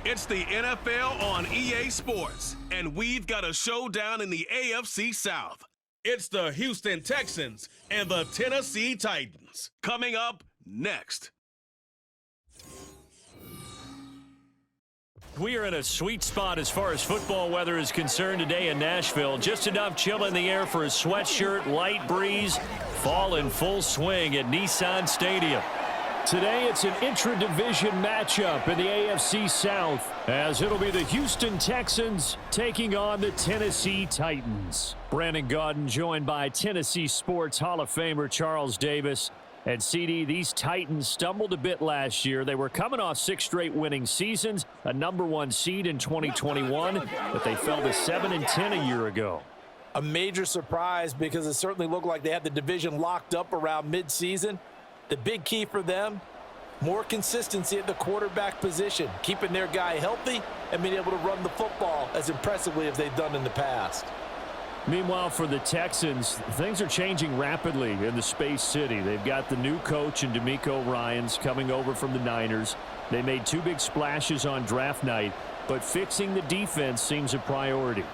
It's the NFL on EA Sports, and we've got a showdown in the AFC South. It's the Houston Texans and the Tennessee Titans. Coming up next. We are in a sweet spot as far as football weather is concerned today in Nashville. Just enough chill in the air for a sweatshirt, light breeze, fall in full swing at Nissan Stadium. Today it's an intra-division matchup in the AFC South, as it'll be the Houston Texans taking on the Tennessee Titans. Brandon Gaudin joined by Tennessee Sports Hall of Famer Charles Davis. And CD, these Titans stumbled a bit last year. They were coming off 6 straight winning seasons, a #1 seed in 2021, but they fell to 7-10 a year ago. A major surprise because it certainly looked like they had the division locked up around midseason. The big key for them, more consistency at the quarterback position, keeping their guy healthy and being able to run the football as impressively as they've done in the past. Meanwhile, for the Texans, things are changing rapidly in the Space City. They've got the new coach in D'Amico Ryans coming over from the Niners. They made 2 big splashes on draft night, but fixing the defense seems a priority.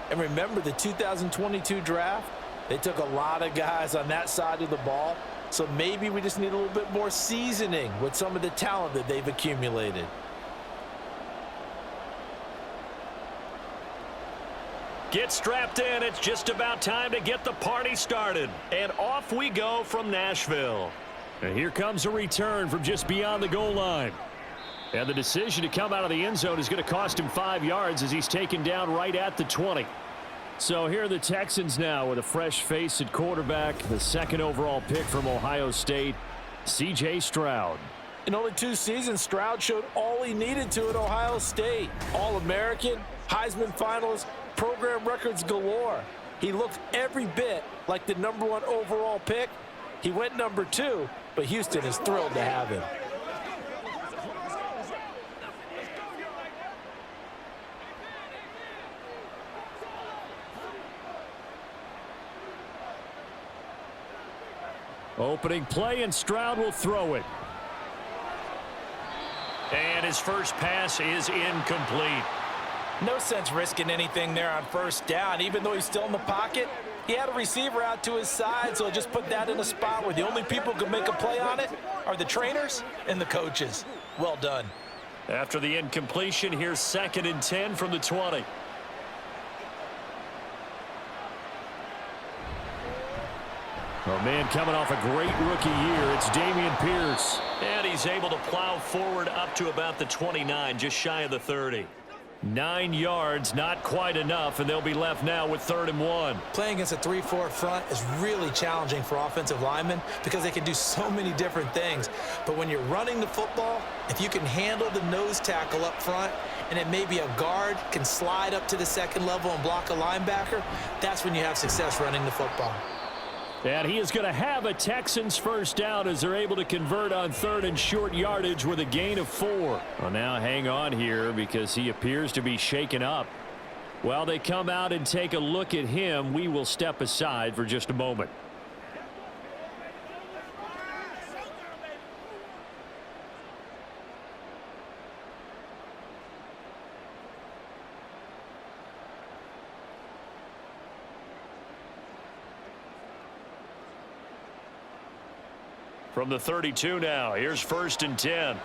And remember the 2022 draft? They took a lot of guys on that side of the ball, so maybe we just need a little bit more seasoning with some of the talent that they've accumulated. Get strapped in. It's just about time to get the party started. And off we go from Nashville. And here comes a return from just beyond the goal line. And the decision to come out of the end zone is going to cost him 5 yards as he's taken down right at the 20. So here are the Texans now with a fresh face at quarterback, the 2nd overall pick from Ohio State, C.J. Stroud. In only 2 seasons, Stroud showed all he needed to at Ohio State. All-American, Heisman finalist, program records galore. He looked every bit like the #1 overall pick. He went #2, but Houston is thrilled to have him. Opening play, and Stroud will throw it. And his first pass is incomplete. No sense risking anything there on first down. Even though he's still in the pocket, he had a receiver out to his side, so just put that in a spot where the only people who can make a play on it are the trainers and the coaches. Well done. After the incompletion, here's 2nd and 10 from the 20. Oh, man, coming off a great rookie year, it's Dameon Pierce. And he's able to plow forward up to about the 29, just shy of the 30. 9 yards, not quite enough, and they'll be left now with 3rd and 1. Playing against a 3-4 front is really challenging for offensive linemen because they can do so many different things. But when you're running the football, if you can handle the nose tackle up front, and it may be a guard can slide up to the 2nd level and block a linebacker, that's when you have success running the football. And he is going to have a Texans first down as they're able to convert on 3rd and short yardage with a gain of 4. Well, now hang on here because he appears to be shaken up. While they come out and take a look at him, we will step aside for just a moment. From the 32 now, here's 1st and 10.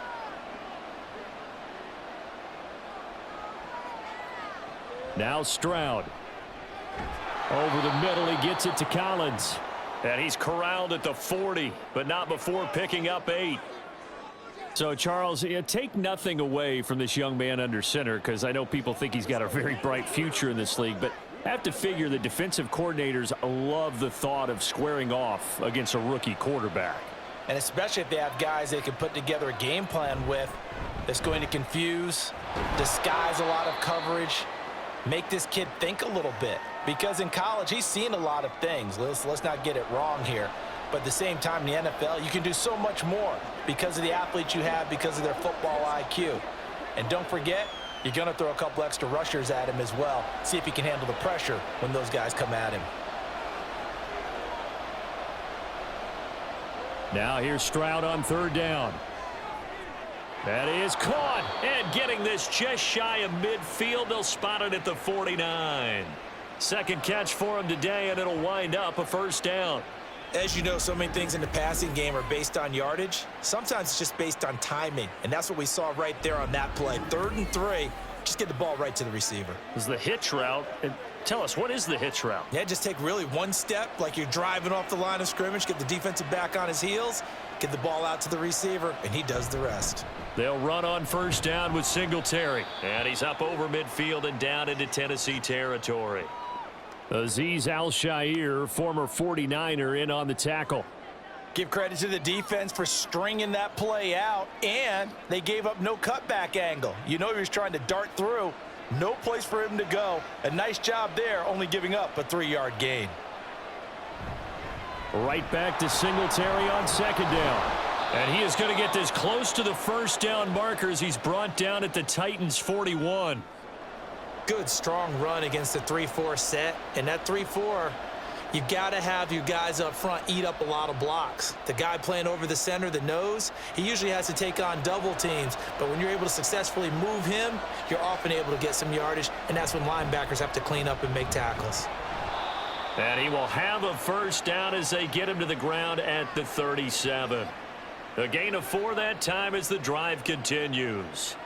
Now Stroud. Over the middle, he gets it to Collins. And he's corralled at the 40, but not before picking up 8. So, Charles, take nothing away from this young man under center, because I know people think he's got a very bright future in this league, but I have to figure the defensive coordinators love the thought of squaring off against a rookie quarterback. And especially if they have guys they can put together a game plan with that's going to confuse, disguise a lot of coverage, make this kid think a little bit. Because in college, he's seen a lot of things. Let's not get it wrong here. But at the same time, in the NFL, you can do so much more because of the athletes you have, because of their football IQ. And don't forget, you're going to throw a couple extra rushers at him as well. See if he can handle the pressure when those guys come at him. Now here's Stroud on 3rd down. That is caught, and getting this just shy of midfield. They'll spot it at the 49. Second catch for him today, and it'll wind up a first down. As you know, so many things in the passing game are based on yardage. Sometimes it's just based on timing, and that's what we saw right there on that play. 3rd and 3, just get the ball right to the receiver. This is the hitch route. And tell us, what is the hitch route? Yeah, just take really one step, like you're driving off the line of scrimmage, get the defensive back on his heels, get the ball out to the receiver, and he does the rest. They'll run on first down with Singletary. And he's up over midfield and down into Tennessee territory. Azeez Al-Shaair, former 49er, in on the tackle. Give credit to the defense for stringing that play out, and they gave up no cutback angle. You know he was trying to dart through. No place for him to go. A nice job there, only giving up a 3-yard gain. Right back to Singletary on second down. And he is going to get this close to the first down marker as he's brought down at the Titans' 41. Good, strong run against the 3-4 set. And that 3-4, you've got to have your guys up front eat up a lot of blocks. The guy playing over the center, the nose, he usually has to take on double teams. But when you're able to successfully move him, you're often able to get some yardage, and that's when linebackers have to clean up and make tackles. And he will have a first down as they get him to the ground at the 37. A gain of 4 that time as the drive continues.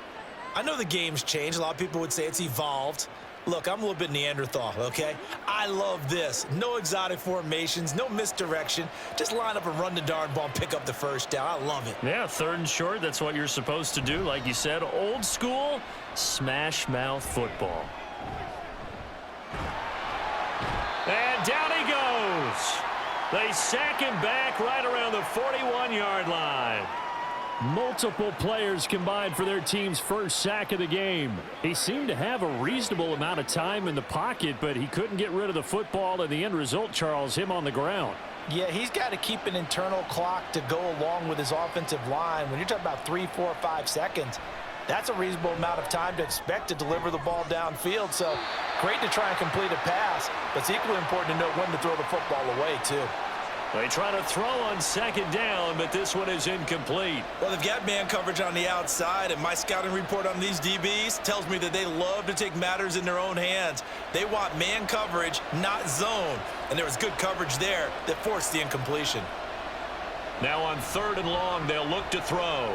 I know the game's changed. A lot of people would say it's evolved. Look, I'm a little bit Neanderthal, okay? I love this. No exotic formations, no misdirection. Just line up and run the darn ball and pick up the first down. I love it. Yeah, 3rd and short, that's what you're supposed to do. Like you said, old school, smash mouth football. And down he goes. They sack him back right around the 41-yard line. Multiple players combined for their team's first sack of the game. He seemed to have a reasonable amount of time in the pocket, but he couldn't get rid of the football, and the end result, Charles, him on the ground. Yeah, he's got to keep an internal clock to go along with his offensive line. When you're talking about 3, 4, 5 seconds, that's a reasonable amount of time to expect to deliver the ball downfield. So great to try and complete a pass, but it's equally important to know when to throw the football away, too. They try to throw on second down, but this one is incomplete. Well, they've got man coverage on the outside, and my scouting report on these DBs tells me that they love to take matters in their own hands. They want man coverage, not zone. And there was good coverage there that forced the incompletion. Now on 3rd and long, they'll look to throw.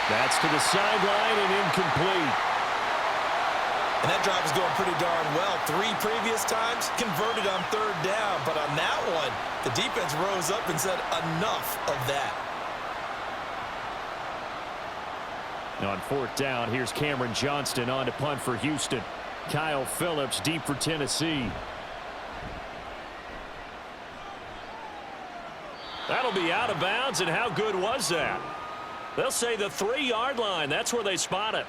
That's to the sideline and incomplete. And that drive is going pretty darn well. 3 previous times, converted on 3rd down. But on that one, the defense rose up and said, enough of that. Now on 4th down, here's Cameron Johnston on to punt for Houston. Kyle Phillips deep for Tennessee. That'll be out of bounds, and how good was that? They'll say the 3-yard line. That's where they spot it.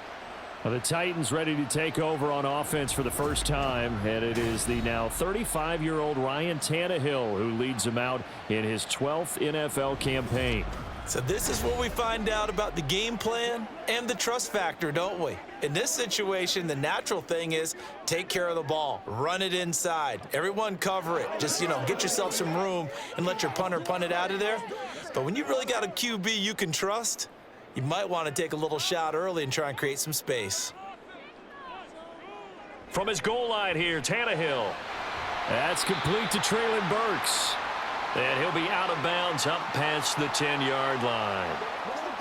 Well, the Titans ready to take over on offense for the first time, and it is the now 35-year-old Ryan Tannehill who leads them out in his 12th NFL campaign. So this is what we find out about the game plan and the trust factor, don't we? In this situation, the natural thing is take care of the ball, run it inside. Everyone cover it. Just, get yourself some room and let your punter punt it out of there. But when you really got a QB you can trust, you might want to take a little shot early and try and create some space. From his goal line here, Tannehill. That's complete to Treylon Burks. And he'll be out of bounds up past the 10-yard line.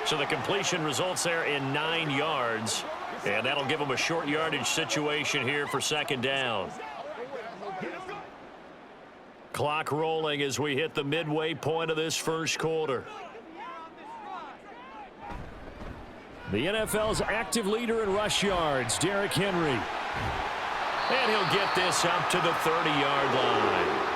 So the completion results there in 9 yards. And that'll give him a short yardage situation here for 2nd down. Clock rolling as we hit the midway point of this first quarter. The NFL's active leader in rush yards, Derrick Henry. And he'll get this up to the 30-yard line.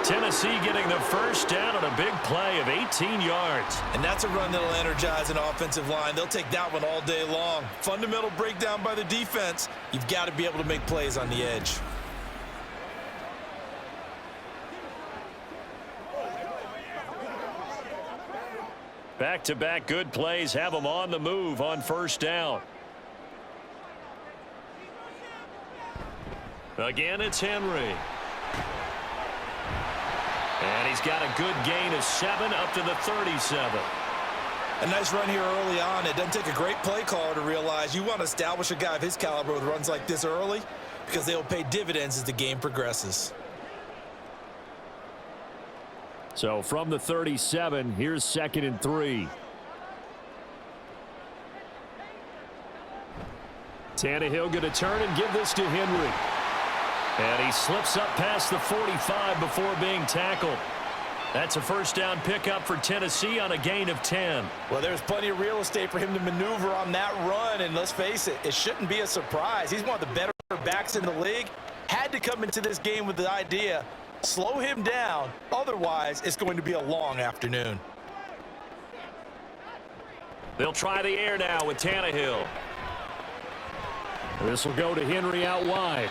Tennessee getting the first down on a big play of 18 yards. And that's a run that'll energize an offensive line. They'll take that one all day long. Fundamental breakdown by the defense. You've got to be able to make plays on the edge. Back-to-back good plays have them on the move on first down. Again, it's Henry. And he's got a good gain of 7 up to the 37. A nice run here early on. It doesn't take a great play caller to realize you want to establish a guy of his caliber with runs like this early because they'll pay dividends as the game progresses. So from the 37, here's 2nd and 3. Tannehill going to turn and give this to Henry. And he slips up past the 45 before being tackled. That's a first down pickup for Tennessee on a gain of 10. Well, there's plenty of real estate for him to maneuver on that run, and let's face it, it shouldn't be a surprise. He's one of the better backs in the league. Had to come into this game with the idea, slow him down, otherwise it's going to be a long afternoon. They'll try the air now with Tannehill. This will go to Henry out wide.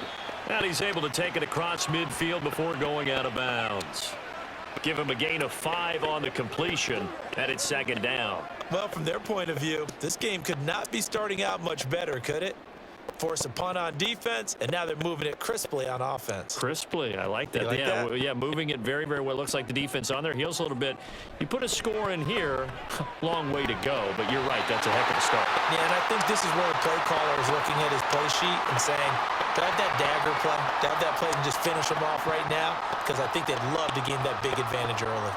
And he's able to take it across midfield before going out of bounds. Give him a gain of 5 on the completion, and it's 2nd down. Well, from their point of view, this game could not be starting out much better, could it? Force a punt on defense, and now they're moving it crisply on offense. Crisply, I like that. You like yeah, that? Yeah, moving it very, very well. Looks like the defense on their heels a little bit. You put a score in here, long way to go, but you're right, that's a heck of a start. Yeah, and I think this is where the play caller is looking at his play sheet and saying, do I have that dagger play? Do I have that play and just finish them off right now? Because I think they'd love to gain that big advantage early.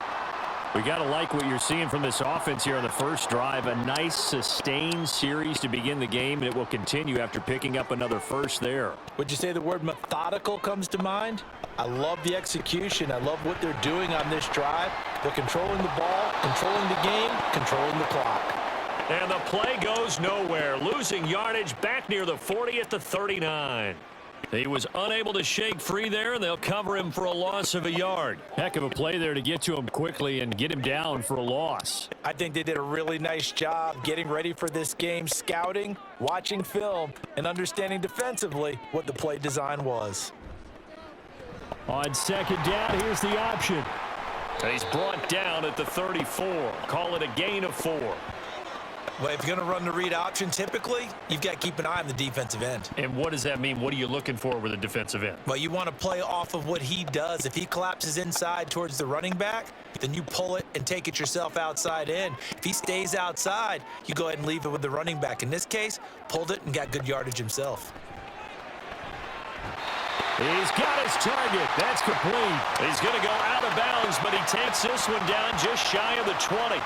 We got to like what you're seeing from this offense here on the first drive. A nice, sustained series to begin the game, and it will continue after picking up another first there. Would you say the word methodical comes to mind? I love the execution. I love what they're doing on this drive. They're controlling the ball, controlling the game, controlling the clock. And the play goes nowhere. Losing yardage back near the 40 at the 39. He was unable to shake free there, and they'll cover him for a loss of a yard. Heck of a play there to get to him quickly and get him down for a loss. I think they did a really nice job getting ready for this game, scouting, watching film, and understanding defensively what the play design was. On 2nd down, here's the option. And he's brought down at the 34. Call it a gain of 4. Well, if you're going to run the read option, typically, you've got to keep an eye on the defensive end. And what does that mean? What are you looking for with a defensive end? Well, you want to play off of what he does. If he collapses inside towards the running back, then you pull it and take it yourself outside in. If he stays outside, you go ahead and leave it with the running back. In this case, pulled it and got good yardage himself. He's got his target. That's complete. He's going to go out of bounds, but he takes this one down just shy of the 20.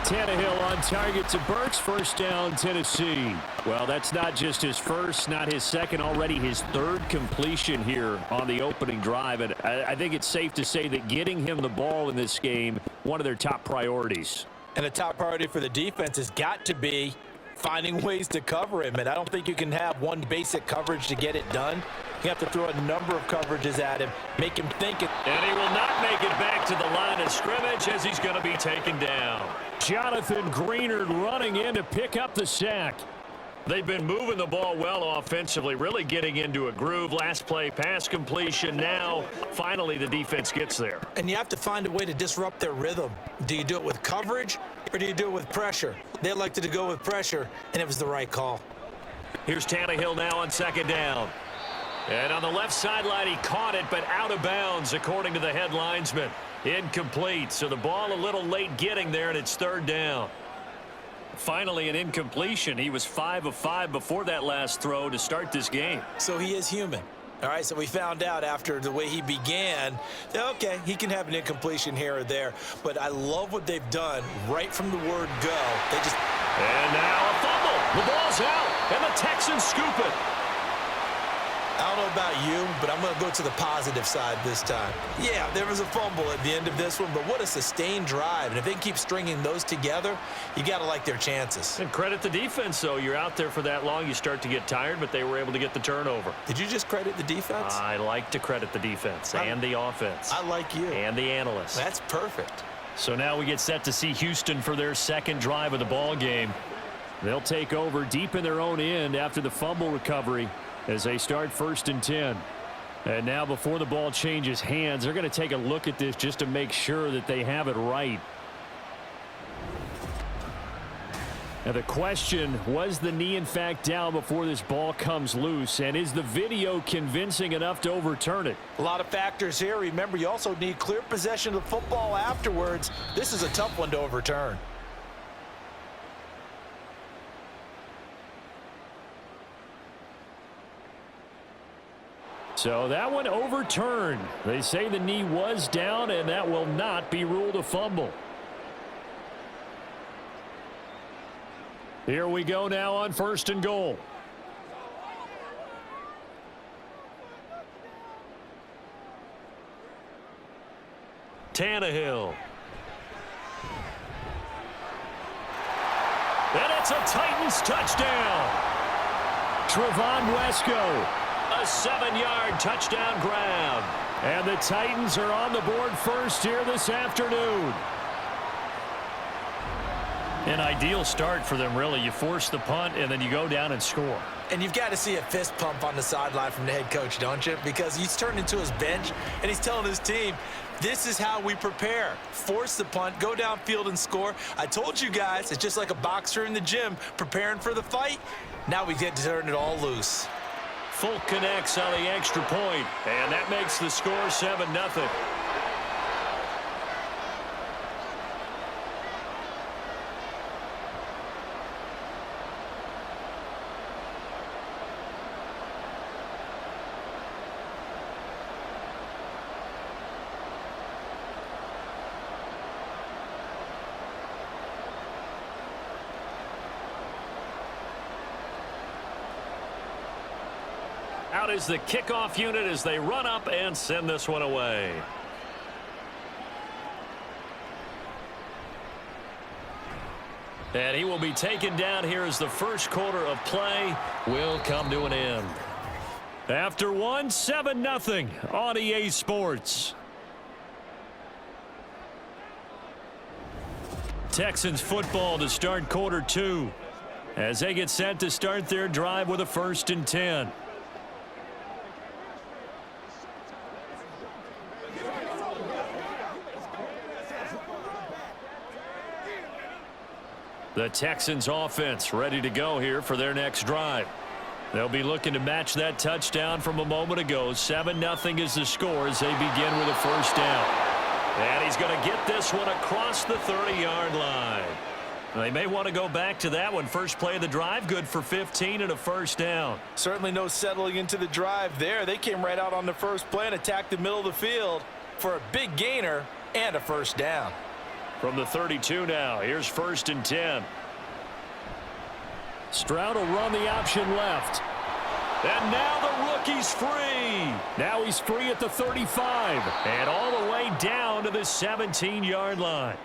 Tannehill on target to Burks. First down, Tennessee. Well, that's not just his first, not his second, already his 3rd completion here on the opening drive. And I think it's safe to say that getting him the ball in this game, one of their top priorities. And the top priority for the defense has got to be finding ways to cover him. And I don't think you can have one basic coverage to get it done. You have to throw a number of coverages at him, make him think it. And he will not make it back to the line of scrimmage as he's going to be taken down. Jonathan Greenard running in to pick up the sack. They've been moving the ball well offensively, really getting into a groove. Last play, pass completion. Now, finally, the defense gets there. And you have to find a way to disrupt their rhythm. Do you do it with coverage or do you do it with pressure? They elected to go with pressure, and it was the right call. Here's Tannehill now on 2nd down. And on the left sideline, he caught it, but out of bounds, according to the head linesman. Incomplete, so the ball a little late getting there, and it's 3rd down. Finally, an incompletion. He was 5 of 5 before that last throw to start this game. So he is human. All right, so we found out after the way he began, okay, he can have an incompletion here or there, but I love what they've done right from the word go. They just... And now a fumble. The ball's out, and the Texans scoop it. I don't know about you, but I'm going to go to the positive side this time. Yeah, there was a fumble at the end of this one, but what a sustained drive. And if they keep stringing those together, you got to like their chances. And credit the defense, though. You're out there for that long, you start to get tired, but they were able to get the turnover. Did you just credit the defense? I like to credit the defense and the offense. I like you. And the analysts. That's perfect. So now we get set to see Houston for their 2nd drive of the ball game. They'll take over deep in their own end after the fumble recovery as they start 1st and 10. And now before the ball changes hands, they're going to take a look at this just to make sure that they have it right. Now the question, was the knee in fact down before this ball comes loose? And is the video convincing enough to overturn it? A lot of factors here. Remember, you also need clear possession of the football afterwards. This is a tough one to overturn. So that one overturned. They say the knee was down, and that will not be ruled a fumble. Here we go now on 1st and goal. Tannehill. And it's a Titans touchdown. Trevon Wesco. A 7-yard touchdown grab. And the Titans are on the board first here this afternoon. An ideal start for them, really. You force the punt, and then you go down and score. And you've got to see a fist pump on the sideline from the head coach, don't you? Because he's turned into his bench, and he's telling his team, this is how we prepare. Force the punt, go downfield and score. I told you guys, it's just like a boxer in the gym preparing for the fight. Now we get to turn it all loose. Folk connects on the extra point, and that makes the score 7-0. Out is the kickoff unit as they run up and send this one away. And he will be taken down here as the first quarter of play will come to an end. After one, 7-0 on EA Sports. Texans football to start quarter 2 as they get set to start their drive with a 1st and 10. The Texans offense ready to go here for their next drive. They'll be looking to match that touchdown from a moment ago. 7-0 is the score as they begin with a 1st down. And he's going to get this one across the 30-yard line. They may want to go back to that one. First play of the drive, good for 15 and a 1st down. Certainly no settling into the drive there. They came right out on the first play and attacked the middle of the field for a big gainer and a 1st down. From the 32 now, here's 1st and 10. Stroud will run the option left. And now the rookie's free. Now he's free at the 35. And all the way down to the 17-yard line.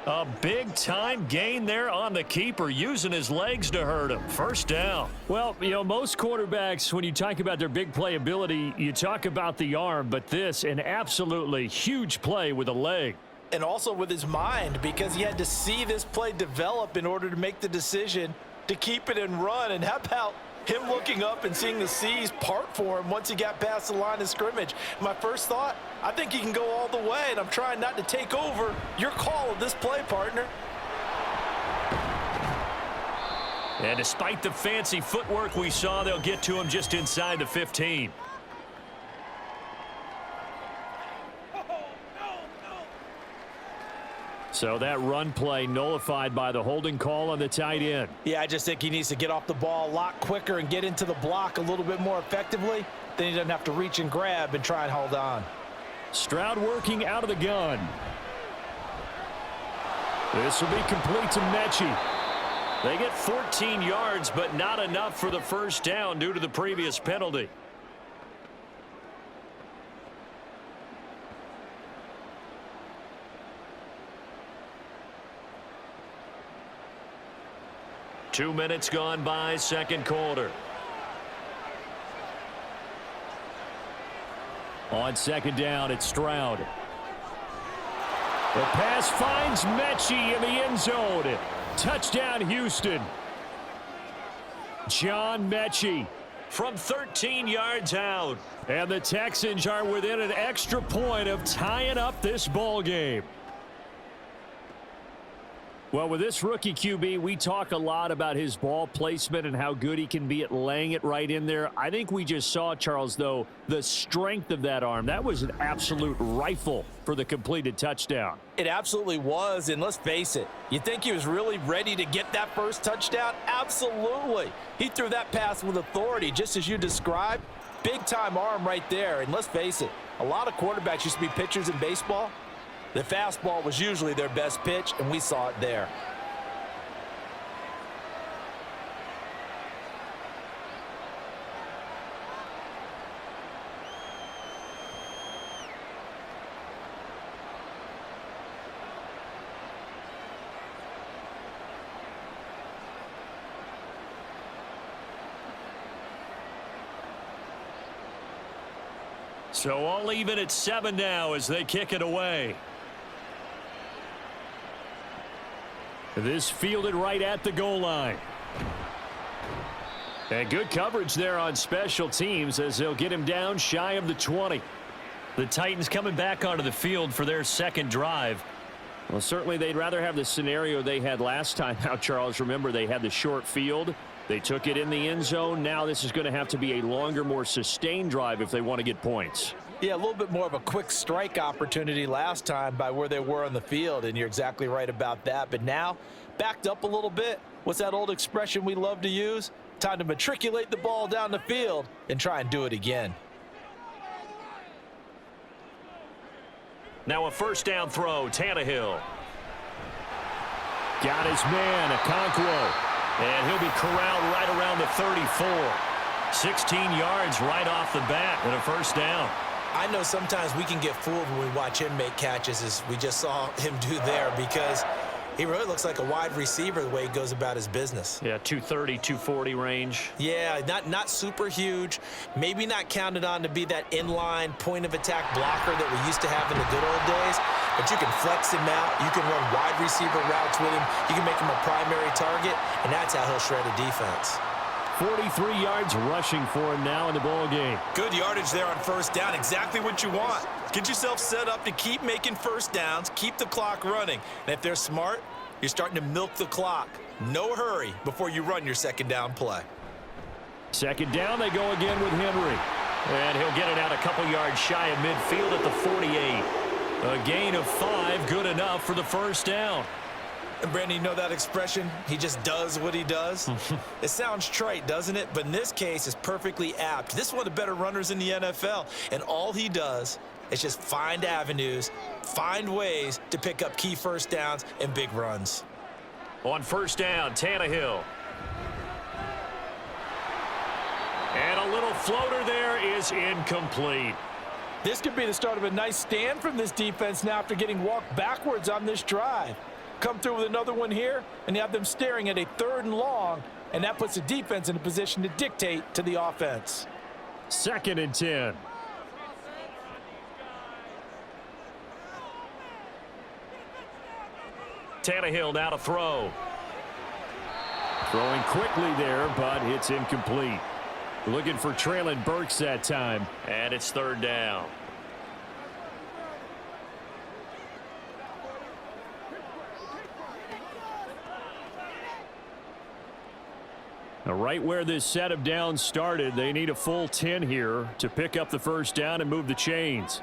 A big-time gain there on the keeper, using his legs to hurt him. 1st down. Well, you know, most quarterbacks, when you talk about their big playability, you talk about the arm. But this, an absolutely huge play with a leg. And also with his mind, because he had to see this play develop in order to make the decision to keep it and run. And how about him looking up and seeing the seas part for him once he got past the line of scrimmage? My first thought, I think he can go all the way, and I'm trying not to take over your call of this play, partner. And despite the fancy footwork we saw, they'll get to him just inside the 15. So that run play nullified by the holding call on the tight end. Yeah, I just think he needs to get off the ball a lot quicker and get into the block a little bit more effectively. Then he doesn't have to reach and grab and try and hold on. Stroud working out of the gun. This will be complete to Mechie. They get 14 yards, but not enough for the 1st down due to the previous penalty. Two minutes gone by, 2nd quarter. On 2nd down, it's Stroud. The pass finds Mechie in the end zone. Touchdown, Houston. John Mechie from 13 yards out. And the Texans are within an extra point of tying up this ball game. Well, with this rookie QB, we talk a lot about his ball placement and how good he can be at laying it right in there. I think we just saw, Charles, though, the strength of that arm. That was an absolute rifle for the completed touchdown. It absolutely was, and let's face it, you think he was really ready to get that first touchdown? Absolutely. He threw that pass with authority, just as you described. Big-time arm right there, and let's face it, a lot of quarterbacks used to be pitchers in baseball. The fastball was usually their best pitch, and we saw it there. So all even at 7 now as they kick it away. This fielded right at the goal line. And good coverage there on special teams as they'll get him down shy of the 20. The Titans coming back onto the field for their second drive. Well, certainly they'd rather have the scenario they had last time out, Charles. Remember, they had the short field. They took it in the end zone. Now this is going to have to be a longer, more sustained drive if they want to get points. Yeah, a little bit more of a quick strike opportunity last time by where they were on the field, and you're exactly right about that. But now, backed up a little bit. What's that old expression we love to use? Time to matriculate the ball down the field and try and do it again. Now a first down throw, Tannehill. Got his man, Okonkwo. And he'll be corralled right around the 34. 16 yards right off the bat and a first down. I know sometimes we can get fooled when we watch him make catches, as we just saw him do there, because he really looks like a wide receiver the way he goes about his business. Yeah, 230, 240 range. Yeah, not super huge. Maybe not counted on to be that inline point-of-attack blocker that we used to have in the good old days. But you can flex him out. You can run wide receiver routes with him. You can make him a primary target, and that's how he'll shred a defense. 43 yards rushing for him now in the ball game. Good yardage there on first down. Exactly what you want. Get yourself set up to keep making first downs, keep the clock running. And if they're smart, you're starting to milk the clock. No hurry before you run your second down play. Second down, they go again with Henry. And he'll get it out a couple yards shy of midfield at the 48. A gain of 5, good enough for the first down. And Brandon, you know that expression? He just does what he does. It sounds trite, doesn't it? But in this case, it's perfectly apt. This is one of the better runners in the NFL. And all he does is just find avenues, find ways to pick up key first downs and big runs. On first down, Tannehill. And a little floater there is incomplete. This could be the start of a nice stand from this defense now after getting walked backwards on this drive. Come through with another one here, and you have them staring at a 3rd and long, and that puts the defense in a position to dictate to the offense. 2nd and 10. Tannehill now to throw. Throwing quickly there, but it's incomplete. Looking for Traylon Burks that time, and it's 3rd down. Now, right where this set of downs started, they need a full 10 here to pick up the first down and move the chains.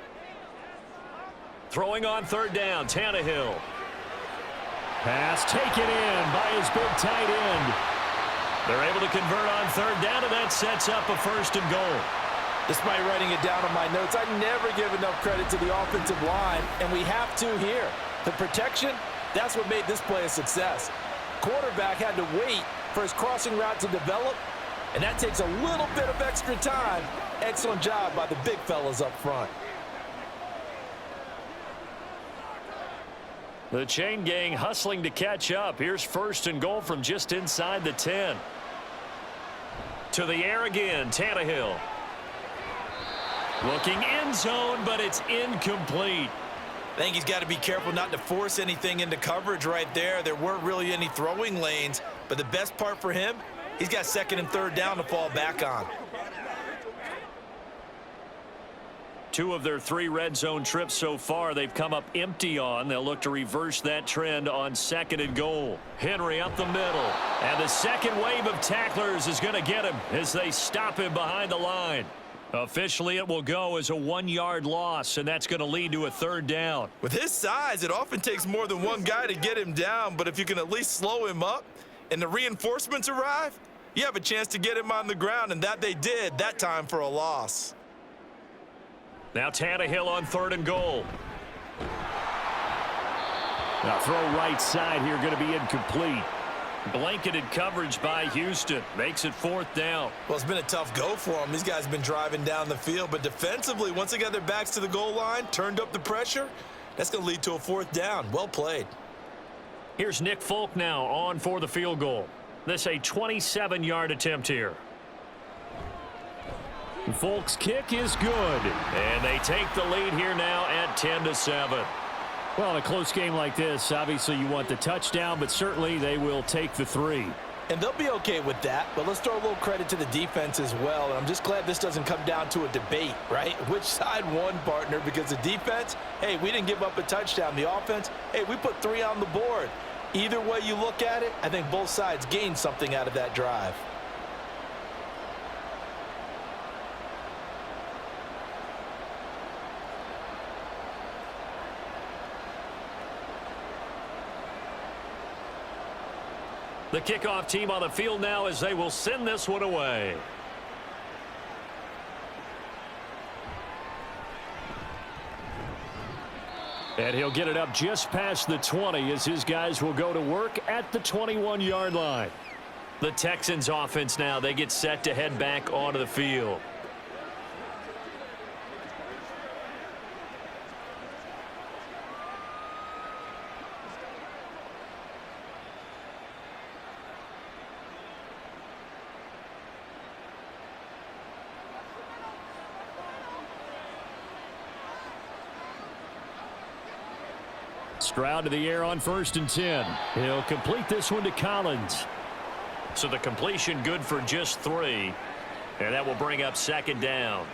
Throwing on 3rd down, Tannehill. Pass taken in by his big tight end. They're able to convert on 3rd down, and that sets up a 1st and goal. Despite writing it down on my notes, I never give enough credit to the offensive line, and we have to here. The protection, that's what made this play a success. Quarterback had to wait for his crossing route to develop, and that takes a little bit of extra time. Excellent job by the big fellas up front. The chain gang hustling to catch up. Here's 1st and goal from just inside the 10. To the air again, Tannehill. Looking end zone, but it's incomplete. I think he's got to be careful not to force anything into coverage right there. There weren't really any throwing lanes, but the best part for him, he's got 2nd and 3rd down to fall back on. 2 of their 3 red zone trips so far, they've come up empty on. They'll look to reverse that trend on 2nd and goal. Henry up the middle. And the second wave of tacklers is going to get him as they stop him behind the line. Officially, it will go as a 1-yard loss, and that's going to lead to a 3rd down. With his size, it often takes more than one guy to get him down, but if you can at least slow him up and the reinforcements arrive, you have a chance to get him on the ground, and that they did that time for a loss. Now Tannehill on 3rd and goal. Now throw right side here, going to be incomplete. Blanketed coverage by Houston. Makes it 4th down. Well, it's been a tough go for them. These guys have been driving down the field, but defensively, once they got their backs to the goal line, turned up the pressure, that's going to lead to a 4th down. Well played. Here's Nick Folk now on for the field goal. This a 27-yard attempt here. Folk's kick is good. And they take the lead here now at 10-7. Well, in a close game like this, obviously you want the touchdown, but certainly they will take the 3. And they'll be okay with that, but let's throw a little credit to the defense as well. And I'm just glad this doesn't come down to a debate, right? Which side won, partner? Because the defense, hey, we didn't give up a touchdown. The offense, hey, we put 3 on the board. Either way you look at it, I think both sides gained something out of that drive. The kickoff team on the field now as they will send this one away. And he'll get it up just past the 20 as his guys will go to work at the 21-yard line. The Texans offense now, they get set to head back onto the field. Stroud to the air on 1st and 10. He'll complete this one to Collins. So the completion good for just 3. And that will bring up 2nd down.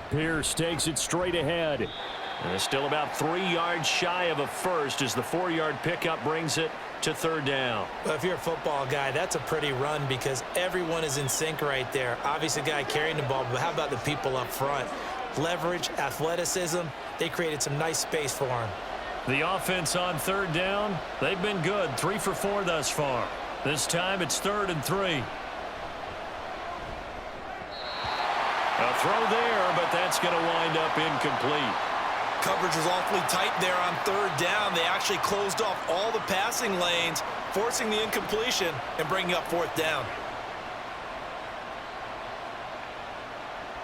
Pierce takes it straight ahead. And still about 3 yards shy of a first as the 4-yard pickup brings it to 3rd down. Well, if you're a football guy, that's a pretty run because everyone is in sync right there. Obviously, the guy carrying the ball, but how about the people up front? Leverage, athleticism, they created some nice space for him. The offense on 3rd down, they've been good. 3 for 4 thus far. This time it's 3rd and 3. A throw there, but that's going to wind up incomplete. Coverage was awfully tight there on 3rd down. They actually closed off all the passing lanes, forcing the incompletion and bringing up 4th down.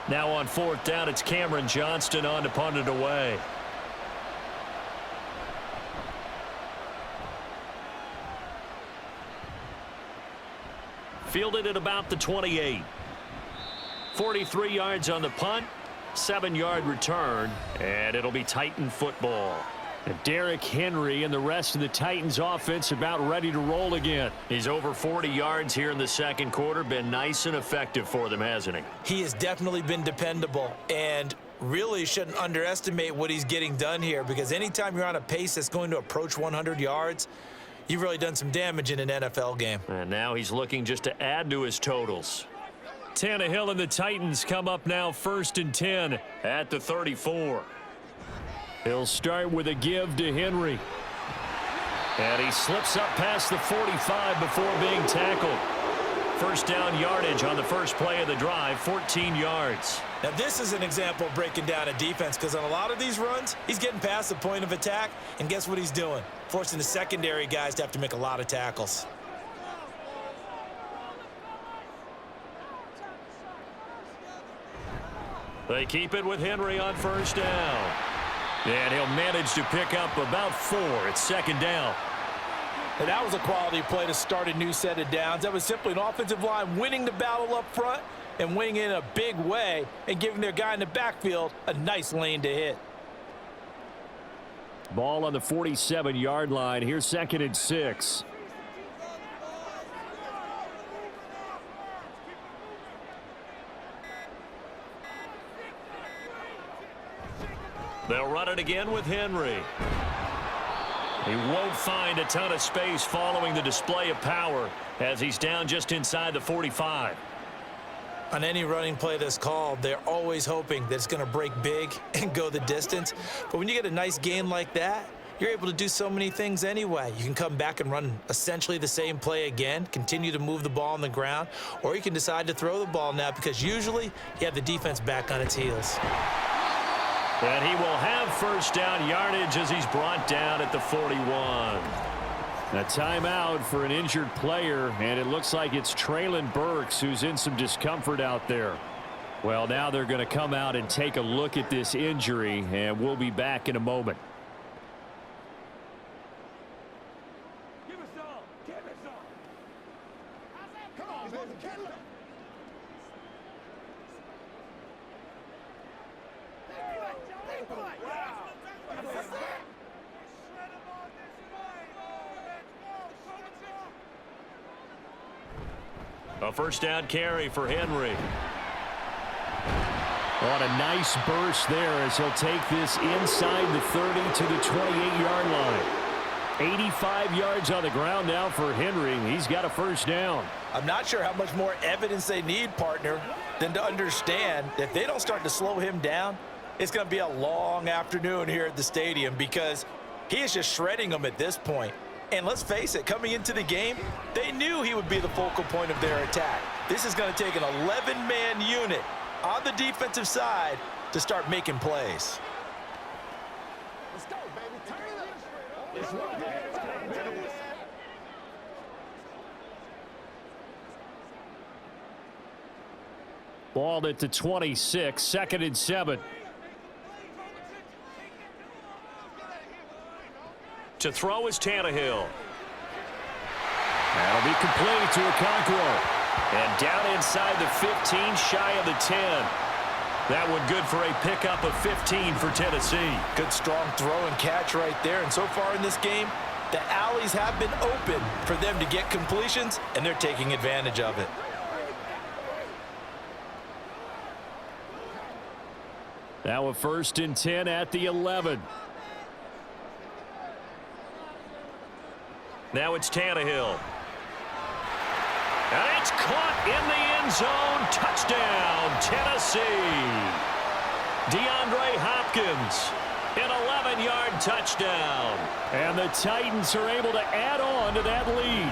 Now on 4th down, it's Cameron Johnston on to punt it away. Fielded at about the 28. 43 yards on the punt. 7-yard return, and it'll be Titan football. And Derrick Henry and the rest of the Titans offense about ready to roll again. He's over 40 yards here in the 2nd quarter. Been nice and effective for them, hasn't he? He has definitely been dependable and really shouldn't underestimate what he's getting done here because anytime you're on a pace that's going to approach 100 yards, you've really done some damage in an NFL game. And now he's looking just to add to his totals. Tannehill and the Titans come up now 1st and 10 at the 34. He'll start with a give to Henry. And he slips up past the 45 before being tackled. 1st down yardage on the first play of the drive, 14 yards. Now this is an example of breaking down a defense because on a lot of these runs, he's getting past the point of attack, and guess what he's doing? Forcing the secondary guys to have to make a lot of tackles. They keep it with Henry on 1st down. And he'll manage to pick up about 4. It's 2nd down. And that was a quality play to start a new set of downs. That was simply an offensive line winning the battle up front, and winning in a big way and giving their guy in the backfield a nice lane to hit. Ball on the 47-yard line. Here's 2nd and 6. They'll run it again with Henry. He won't find a ton of space following the display of power as he's down just inside the 45. On any running play that's called, they're always hoping that it's going to break big and go the distance. But when you get a nice gain like that, you're able to do so many things anyway. You can come back and run essentially the same play again, continue to move the ball on the ground, or you can decide to throw the ball now because usually you have the defense back on its heels. And he will have first down yardage as he's brought down at the 41. A timeout for an injured player, and it looks like it's Traylon Burks who's in some discomfort out there. Well, now they're going to come out and take a look at this injury, and we'll be back in a moment. A first down carry for Henry. What a nice burst there as he'll take this inside the 30 to the 28-yard line. 85 yards on the ground now for Henry. He's got a first down. I'm not sure how much more evidence they need, partner, than to understand that if they don't start to slow him down, it's going to be a long afternoon here at the stadium because he is just shredding them at this point. And let's face it, coming into the game, they knew he would be the focal point of their attack. This is going to take an 11-man unit on the defensive side to start making plays. Let's go, baby. Turn it up. Ball at the 26, 2nd and 7. To throw is Tannehill. That'll be complete to Okonkwo. And down inside the 15, shy of the 10. That one good for a pickup of 15 for Tennessee. Good strong throw and catch right there. And so far in this game, the alleys have been open for them to get completions, and they're taking advantage of it. Now a 1st and 10 at the 11. Now it's Tannehill. And it's caught in the end zone. Touchdown, Tennessee. DeAndre Hopkins, an 11-yard touchdown. And the Titans are able to add on to that lead.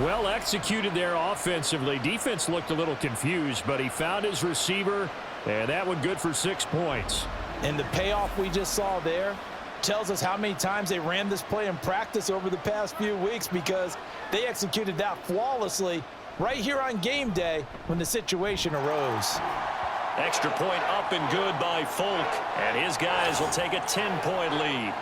Well executed there offensively. Defense looked a little confused, but he found his receiver, and that one good for 6 points. And the payoff we just saw there tells us how many times they ran this play in practice over the past few weeks because they executed that flawlessly right here on game day when the situation arose. Extra point up and good by Folk, and his guys will take a 10-point lead.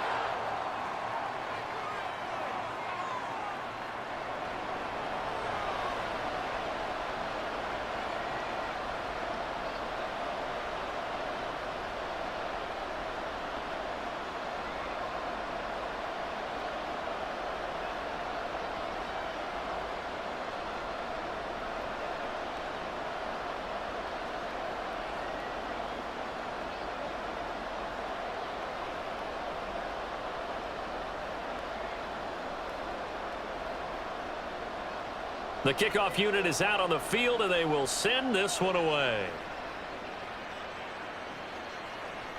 The kickoff unit is out on the field, and they will send this one away.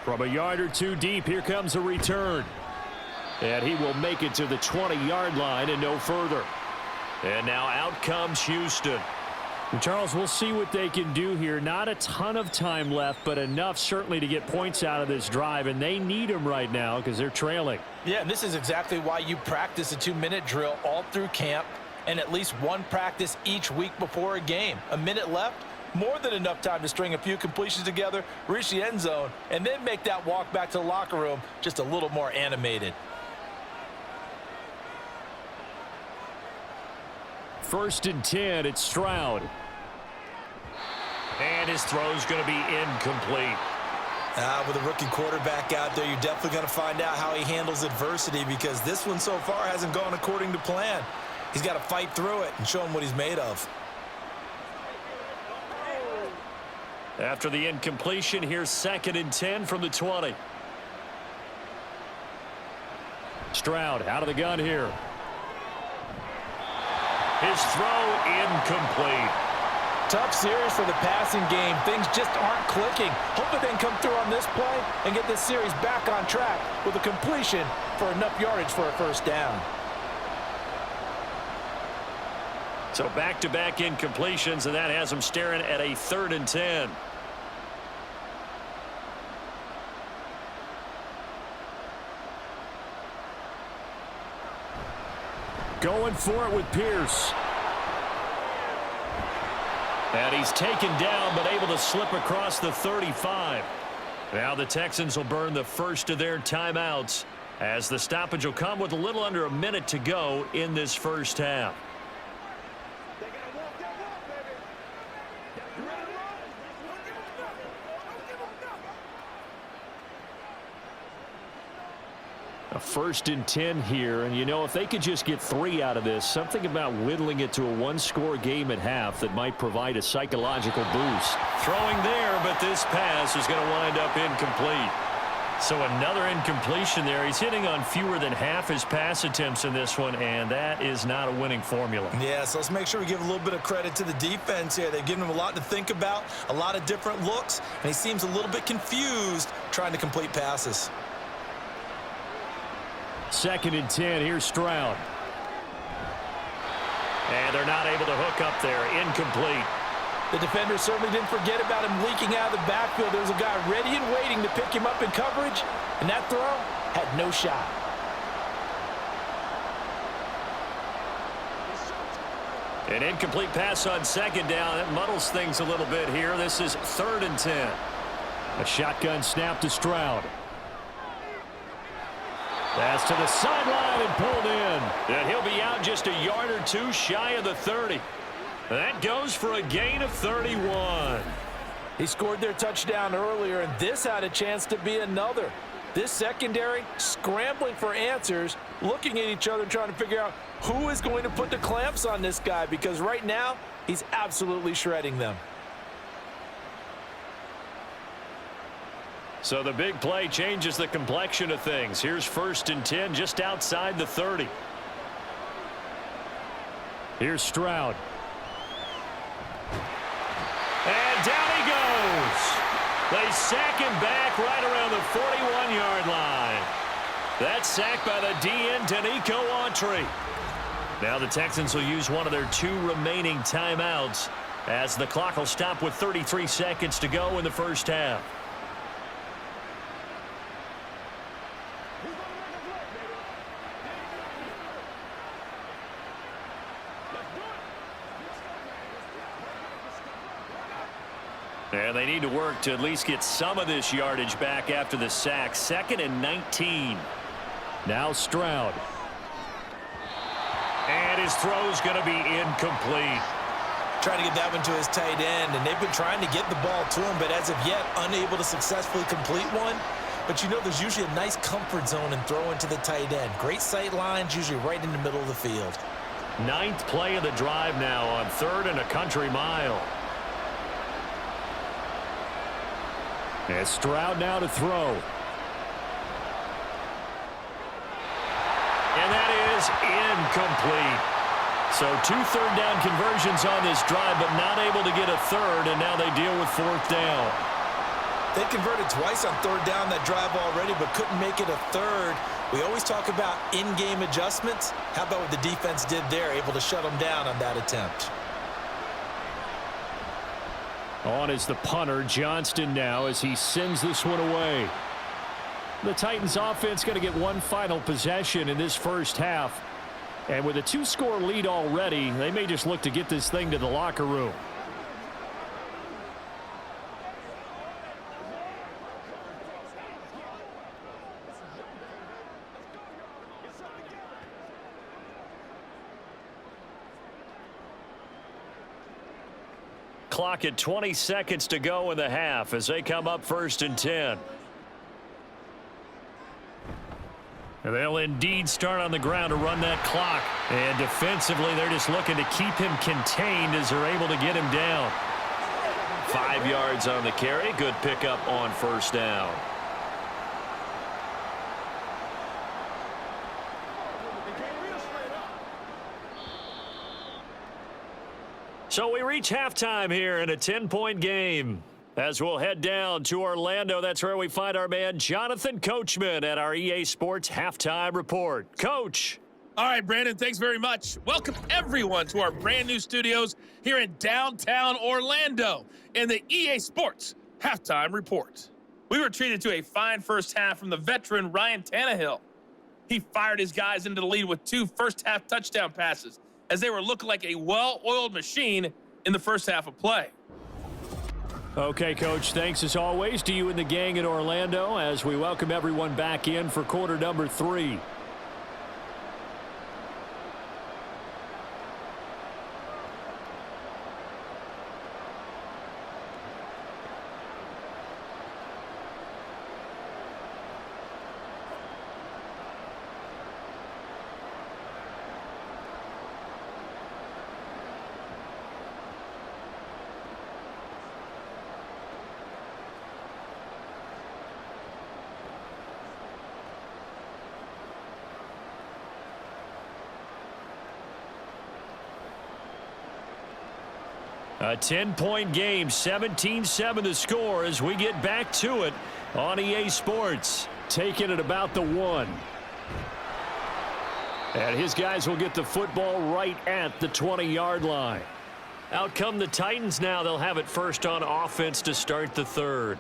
From a yard or two deep, here comes a return. And he will make it to the 20-yard line and no further. And now out comes Houston. And Charles, we'll see what they can do here. Not a ton of time left, but enough certainly to get points out of this drive. And they need them right now because they're trailing. Yeah, and this is exactly why you practice a 2-minute drill all through camp and at least one practice each week before a game. A minute left, more than enough time to string a few completions together, reach the end zone, and then make that walk back to the locker room just a little more animated. 1st and 10, it's Stroud. And his throw's going to be incomplete. With a rookie quarterback out there, you're definitely going to find out how he handles adversity, because this one so far hasn't gone according to plan. He's got to fight through it and show him what he's made of. After the incompletion, here's 2nd and 10 from the 20. Stroud out of the gun here. His throw incomplete. Tough series for the passing game. Things just aren't clicking. Hoping they can come through on this play and get this series back on track with a completion for enough yardage for a first down. So back-to-back incompletions, and that has them staring at a 3rd and 10. Going for it with Pierce. And he's taken down, but able to slip across the 35. Now the Texans will burn the first of their timeouts, as the stoppage will come with a little under a minute to go in this first half. They gotta walk that walk, baby. You ready to roll? Don't give them nothing. Don't give them nothing. A 1st and 10 here, and you know, if they could just get 3 out of this, something about whittling it to a 1-score game at half that might provide a psychological boost. Throwing there, but this pass is going to wind up incomplete. So another incompletion there. He's hitting on fewer than half his pass attempts in this one, and that is not a winning formula. Yeah, so let's make sure we give a little bit of credit to the defense here. They've given him a lot to think about, a lot of different looks, and he seems a little bit confused trying to complete passes. 2nd and 10. Here's Stroud. And they're not able to hook up there. Incomplete. The defender certainly didn't forget about him leaking out of the backfield. There was a guy ready and waiting to pick him up in coverage, and that throw had no shot. An incomplete pass on 2nd down. That muddles things a little bit here. This is 3rd and 10. A shotgun snap to Stroud. That's to the sideline and pulled in. And he'll be out just a yard or two shy of the 30. That goes for a gain of 31. He scored their touchdown earlier, and this had a chance to be another. This secondary scrambling for answers, looking at each other, trying to figure out who is going to put the clamps on this guy, because right now he's absolutely shredding them. So the big play changes the complexion of things. Here's 1st and 10 just outside the 30. Here's Stroud. And down he goes. They sack him back right around the 41-yard line. That's sacked by the DN, Danico Autry. Now the Texans will use one of their 2 remaining timeouts, as the clock will stop with 33 seconds to go in the first half. And they need to work to at least get some of this yardage back after the sack. 2nd and 19. Now Stroud. And his throw's going to be incomplete. Trying to get that one to his tight end, and they've been trying to get the ball to him, but as of yet, unable to successfully complete one. But you know, there's usually a nice comfort zone in throwing to the tight end. Great sight lines, usually right in the middle of the field. 9th play of the drive now on 3rd and a country mile. And Stroud now to throw. And that is incomplete. So 2 third-down conversions on this drive, but not able to get a 3rd, and now they deal with 4th down. They converted twice on 3rd down that drive already, but couldn't make it a 3rd. We always talk about in-game adjustments. How about what the defense did there, able to shut them down on that attempt? On is the punter, Johnston, now as he sends this one away. The Titans offense going to get one final possession in this first half. And with a 2-score lead already, they may just look to get this thing to the locker room. clock at 20 seconds to go in the half as they come up 1st and 10. They'll indeed start on the ground to run that clock. And defensively, they're just looking to keep him contained as they're able to get him down. 5 yards on the carry. Good pickup on 1st down. So we reach halftime here in a 10-point game. As we'll head down to Orlando, that's where we find our man Jonathan Coachman at our EA Sports Halftime Report. Coach. All right, Brandon, thanks very much. Welcome, everyone, to our brand new studios here in downtown Orlando in the EA Sports Halftime Report. We were treated to a fine first half from the veteran Ryan Tannehill. He fired his guys into the lead with 2 first-half touchdown passes as they were looking like a well-oiled machine in the first half of play. Okay, Coach, thanks as always to you and the gang in Orlando as we welcome everyone back in for quarter number 3. A 10-point game, 17-7 the score as we get back to it on EA Sports. Taking it about the 1. And his guys will get the football right at the 20-yard line. Out come the Titans now. They'll have it first on offense to start the 3rd.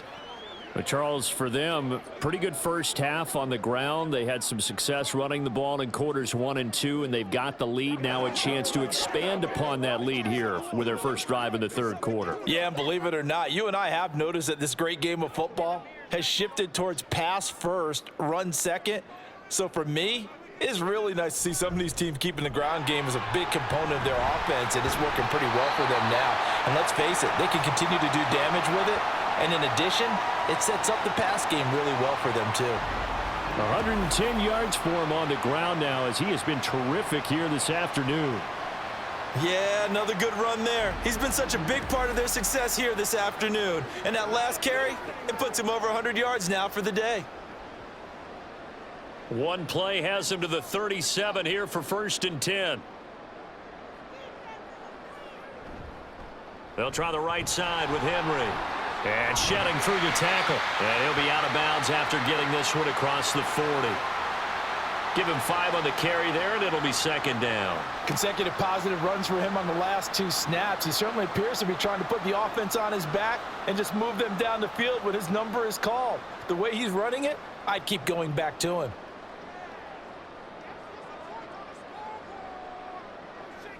But Charles, for them, pretty good first half on the ground. They had some success running the ball in quarters 1 and 2, and they've got the lead. Now a chance to expand upon that lead here with their first drive in the 3rd quarter. Yeah, and believe it or not, you and I have noticed that this great game of football has shifted towards pass first, run second. So for me, it's really nice to see some of these teams keeping the ground game as a big component of their offense, and it's working pretty well for them now. And let's face it, they can continue to do damage with it. And in addition, it sets up the pass game really well for them, too. 110 yards for him on the ground now as he has been terrific here this afternoon. Yeah, another good run there. He's been such a big part of their success here this afternoon. And that last carry, it puts him over 100 yards now for the day. One play has him to the 37 here for 1st and 10. They'll try the right side with Henry. And shedding through the tackle. And he'll be out of bounds after getting this one across the 40. Give him 5 on the carry there, and it'll be 2nd down. Consecutive positive runs for him on the last 2 snaps. He certainly appears to be trying to put the offense on his back and just move them down the field when his number is called. The way he's running it, I'd keep going back to him.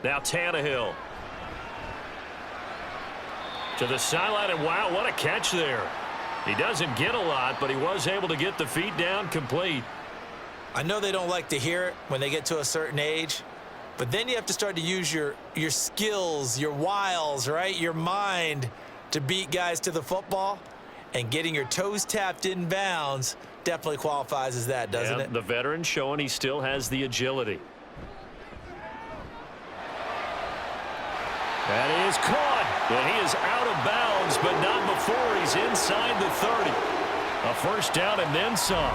Now Tannehill. To the sideline, and wow, what a catch there. He doesn't get a lot, but he was able to get the feet down complete. I know they don't like to hear it when they get to a certain age, but then you have to start to use your skills, your wiles, right? Your mind to beat guys to the football, and getting your toes tapped in bounds definitely qualifies as that, doesn't it? The veteran showing he still has the agility. That is caught, and he is out of bounds, but not before he's inside the 30. A first down and then some.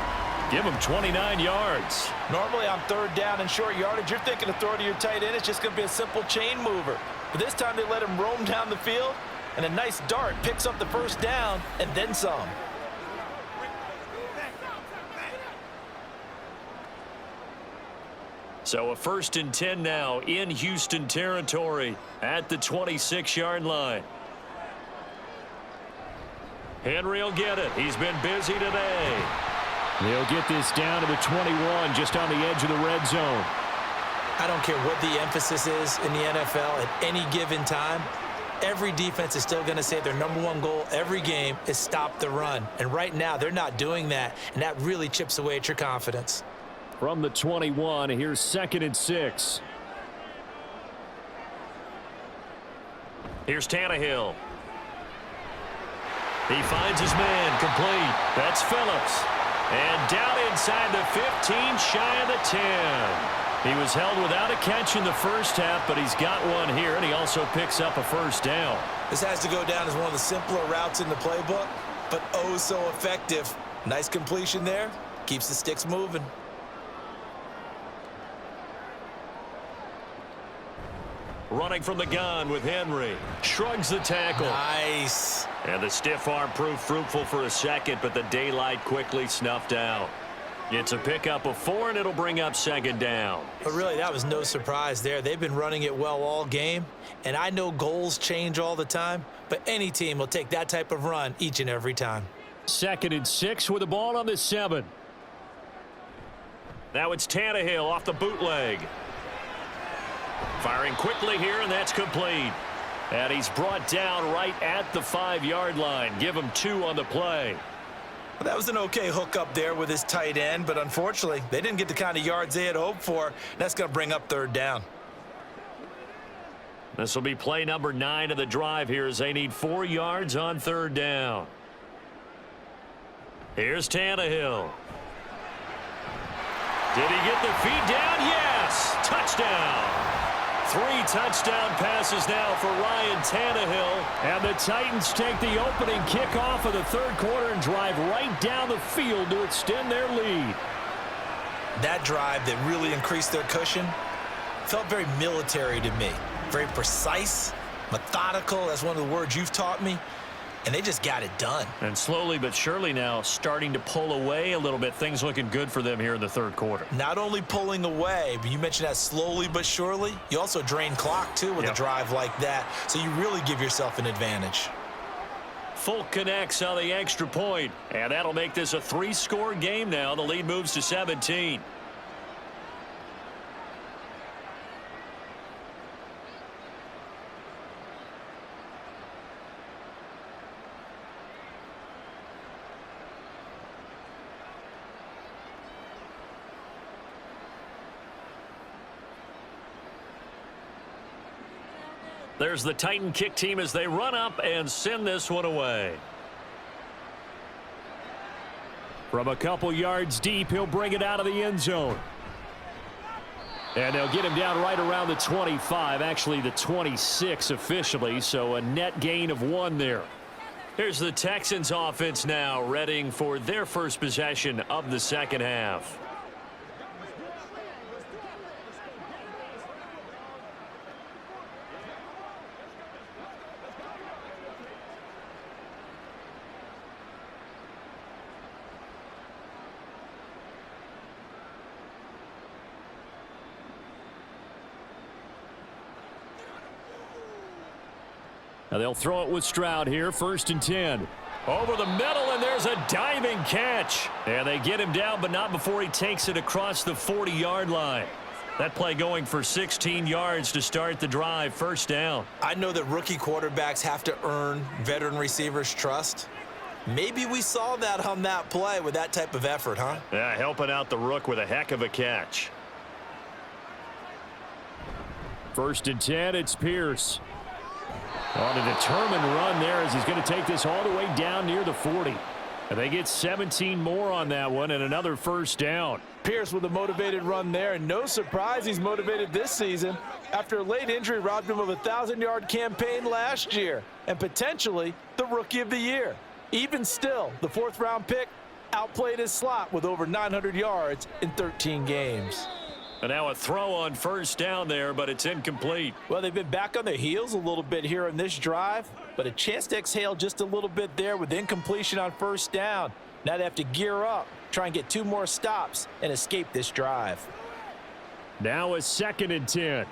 Give him 29 yards. Normally on 3rd down and short yardage, you're thinking of throw to your tight end. It's just going to be a simple chain mover. But this time they let him roam down the field, and a nice dart picks up the first down and then some. So a 1st and 10 now in Houston territory at the 26-yard line. Henry will get it. He's been busy today. They'll get this down to the 21, just on the edge of the red zone. I don't care what the emphasis is in the NFL at any given time. Every defense is still going to say their #1 goal every game is stop the run. And right now, they're not doing that, and that really chips away at your confidence. From the 21, here's 2nd and 6. Here's Tannehill. He finds his man, complete. That's Phillips. And down inside the 15, shy of the 10. He was held without a catch in the first half, but he's got one here, and he also picks up a first down. This has to go down as one of the simpler routes in the playbook, but oh so effective. Nice completion there. Keeps the sticks moving. Running from the gun with Henry. Shrugs the tackle. Nice. And the stiff arm proved fruitful for a second, but the daylight quickly snuffed out. It's a pickup of 4, and it'll bring up second down. But really, that was no surprise there. They've been running it well all game, and I know goals change all the time, but any team will take that type of run each and every time. 2nd and 6 with the ball on the 7. Now it's Tannehill off the bootleg. Firing quickly here, and that's complete. And he's brought down right at the 5-yard line. Give him 2 on the play. Well, that was an okay hook up there with his tight end, but unfortunately, they didn't get the kind of yards they had hoped for. That's going to bring up 3rd down. This will be play number 9 of the drive here as they need 4 yards on 3rd down. Here's Tannehill. Did he get the feet down? Yes! Touchdown! 3 touchdown passes now for Ryan Tannehill. And the Titans take the opening kickoff of the 3rd quarter and drive right down the field to extend their lead. That drive that really increased their cushion felt very military to me. Very precise, methodical. That's one of the words you've taught me. And they just got it done. And slowly but surely now starting to pull away a little bit. Things looking good for them here in the 3rd quarter. Not only pulling away, but you mentioned that slowly but surely. You also drain clock, too, with a drive like that. So you really give yourself an advantage. Folk connects on the extra point. And that'll make this a 3-score game now. The lead moves to 17. There's the Titan kick team as they run up and send this one away. From a couple yards deep, he'll bring it out of the end zone. And they'll get him down right around the 25, actually the 26 officially, so a net gain of 1 there. Here's the Texans offense now, readying for their first possession of the 2nd half. Now they'll throw it with Stroud here, 1st and 10. Over the middle, and there's a diving catch. And they get him down, but not before he takes it across the 40-yard line. That play going for 16 yards to start the drive, 1st down. I know that rookie quarterbacks have to earn veteran receivers' trust. Maybe we saw that on that play with that type of effort, huh? Yeah, helping out the rook with a heck of a catch. 1st and 10, it's Pierce. On a determined run there as he's going to take this all the way down near the 40. And they get 17 more on that one and another 1st down. Pierce with a motivated run there, and no surprise he's motivated this season after a late injury robbed him of a 1,000-yard campaign last year and potentially the Rookie of the Year. Even still, the 4th-round pick outplayed his slot with over 900 yards in 13 games. And now a throw on 1st down there, but it's incomplete. Well, they've been back on their heels a little bit here in this drive, but a chance to exhale just a little bit there with incompletion on 1st down. Now they have to gear up, try and get 2 more stops, and escape this drive. Now a 2nd and 10.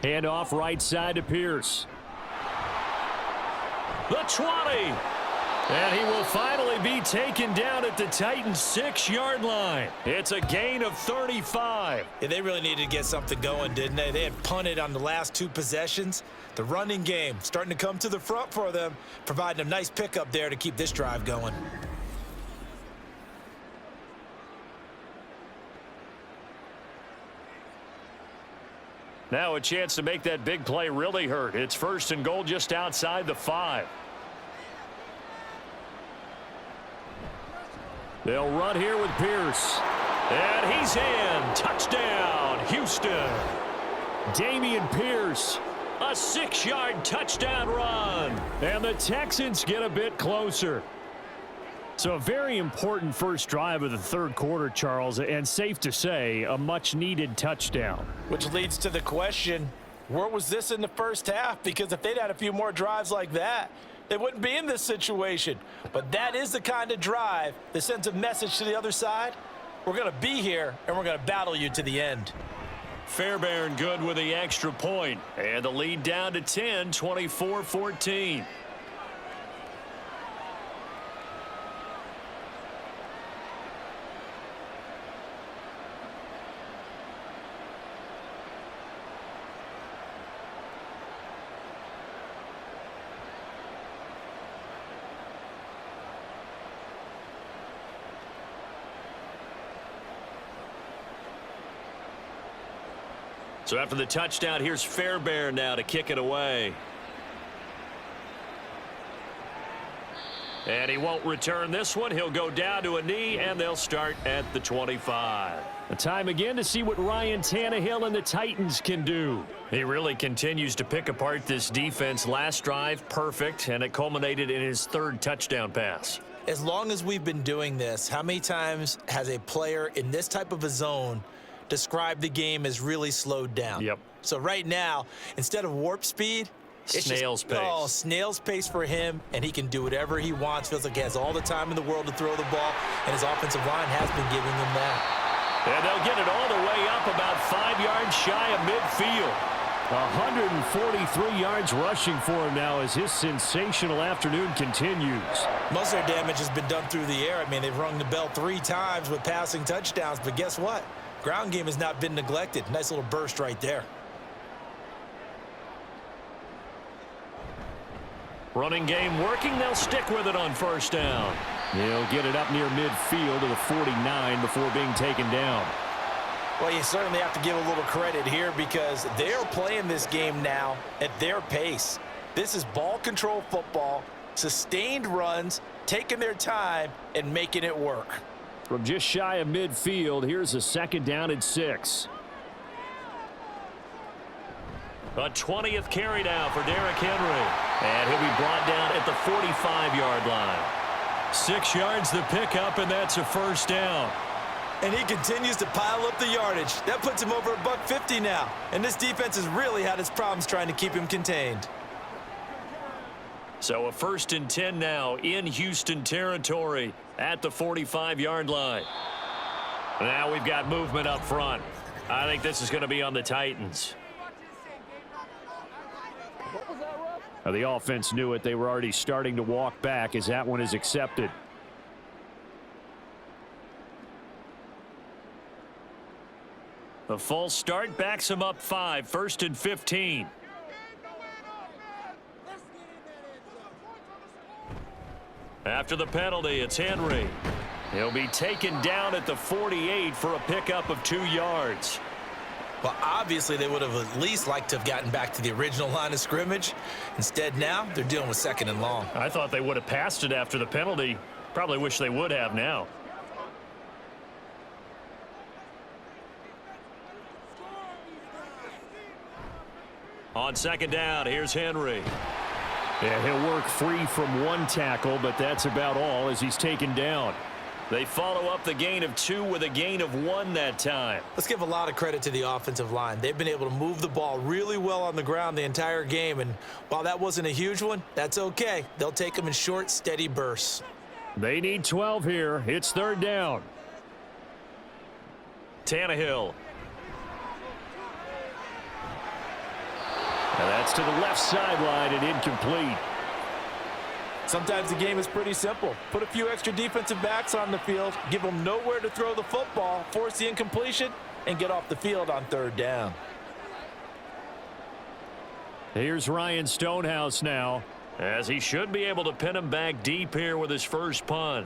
Handoff right side to Pierce. The 20. And he will finally be taken down at the Titans' 6-yard line. It's a gain of 35. Yeah, they really needed to get something going, didn't they? They had punted on the last 2 possessions. The running game starting to come to the front for them, providing a nice pickup there to keep this drive going. Now a chance to make that big play really hurt. It's 1st and goal just outside the 5. They'll run here with Pierce. And he's in. Touchdown, Houston. Dameon Pierce, a 6-yard touchdown run. And the Texans get a bit closer. So a very important first drive of the 3rd quarter, Charles, and safe to say, a much-needed touchdown. Which leads to the question, where was this in the first half? Because if they'd had a few more drives like that, they wouldn't be in this situation. But that is the kind of drive that sends a message to the other side. We're going to be here, and we're going to battle you to the end. Fairbairn good with the extra point. And the lead down to 10, 24-14. So after the touchdown, here's Fairbairn now to kick it away. And he won't return this one. He'll go down to a knee, and they'll start at the 25. A time again to see what Ryan Tannehill and the Titans can do. He really continues to pick apart this defense. Last drive, perfect, and it culminated in his 3rd touchdown pass. As long as we've been doing this, how many times has a player in this type of a zone described the game as really slowed down? Yep. So right now, instead of warp speed, it's snail's pace. Oh, snail's pace for him, and he can do whatever he wants. Feels like he has all the time in the world to throw the ball, and his offensive line has been giving him that. And they'll get it all the way up about 5 yards shy of midfield. 143 yards rushing for him now as his sensational afternoon continues. Most of their damage has been done through the air. I mean, they've rung the bell 3 times with passing touchdowns, but guess what? Ground game has not been neglected. Nice little burst right there. Running game working. They'll stick with it on 1st down. They'll get it up near midfield to the 49 before being taken down. Well, you certainly have to give a little credit here because they're playing this game now at their pace. This is ball control football, sustained runs, taking their time and making it work. From just shy of midfield, here's a 2nd down and 6. A 20th carry now for Derrick Henry. And he'll be brought down at the 45-yard line. 6 yards the pickup, and that's a 1st down. And he continues to pile up the yardage. That puts him over $150 now. And this defense has really had its problems trying to keep him contained. So a 1st and 10 now in Houston territory at the 45-yard line. Now we've got movement up front. I think this is going to be on the Titans. Now the offense knew it. They were already starting to walk back as that one is accepted. The false start backs him up 5, 1st and 15. After the penalty, it's Henry. He'll be taken down at the 48 for a pickup of 2 yards. Well, obviously, they would have at least liked to have gotten back to the original line of scrimmage. Instead, now they're dealing with 2nd and long. I thought they would have passed it after the penalty. Probably wish they would have now. On 2nd down, here's Henry. Yeah, he'll work free from 1 tackle, but that's about all as he's taken down. They follow up the gain of 2 with a gain of 1 that time. Let's give a lot of credit to the offensive line. They've been able to move the ball really well on the ground the entire game, and while that wasn't a huge one, that's okay. They'll take them in short, steady bursts. They need 12 here. It's 3rd down. Tannehill. Now that's to the left sideline and incomplete. Sometimes the game is pretty simple. Put a few extra defensive backs on the field, give them nowhere to throw the football, force the incompletion, and get off the field on 3rd down. Here's Ryan Stonehouse now, as he should be able to pin him back deep here with his first punt.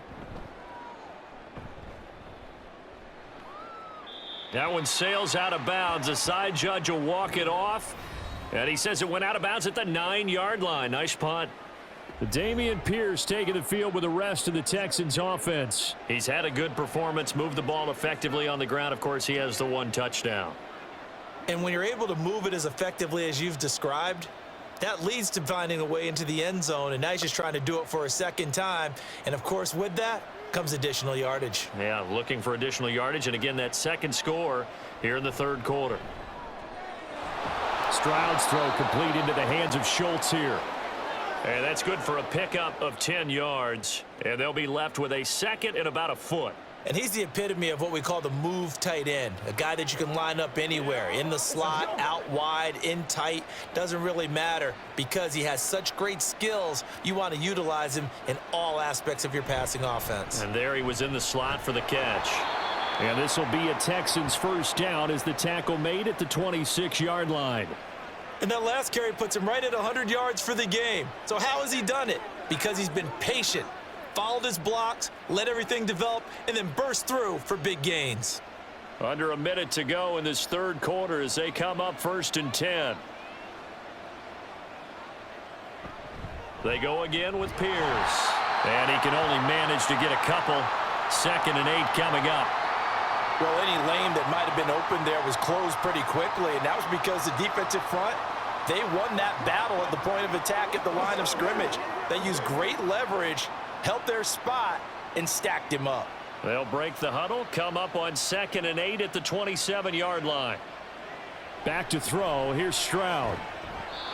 That one sails out of bounds. The side judge will walk it off. And he says it went out of bounds at the 9-yard line. Nice punt. Dameon Pierce taking the field with the rest of the Texans offense. He's had a good performance, moved the ball effectively on the ground. Of course, he has the 1 touchdown. And when you're able to move it as effectively as you've described, that leads to finding a way into the end zone. And now he's just trying to do it for a second time. And, of course, with that comes additional yardage. Yeah, looking for additional yardage. And, again, that second score here in the third quarter. Stroud's throw complete into the hands of Schultz here. And that's good for a pickup of 10 yards. And they'll be left with a second and about a foot. And he's the epitome of what we call the move tight end, a guy that you can line up anywhere, in the slot, out wide, in tight, doesn't really matter because he has such great skills. You want to utilize him in all aspects of your passing offense. And there he was in the slot for the catch. And this will be a Texans first down as the tackle made at the 26-yard line. And that last carry puts him right at 100 yards for the game. So how has he done it? Because he's been patient, followed his blocks, let everything develop, and then burst through for big gains. Under a minute to go in this third quarter as they come up 1st and 10. They go again with Pierce. And he can only manage to get a couple. 2nd and 8 coming up. Well, any lane that might have been open there was closed pretty quickly, and that was because the defensive front, they won that battle at the point of attack at the line of scrimmage. They used great leverage, held their spot, and stacked him up. They'll break the huddle, come up on 2nd and 8 at the 27-yard line. Back to throw. Here's Stroud.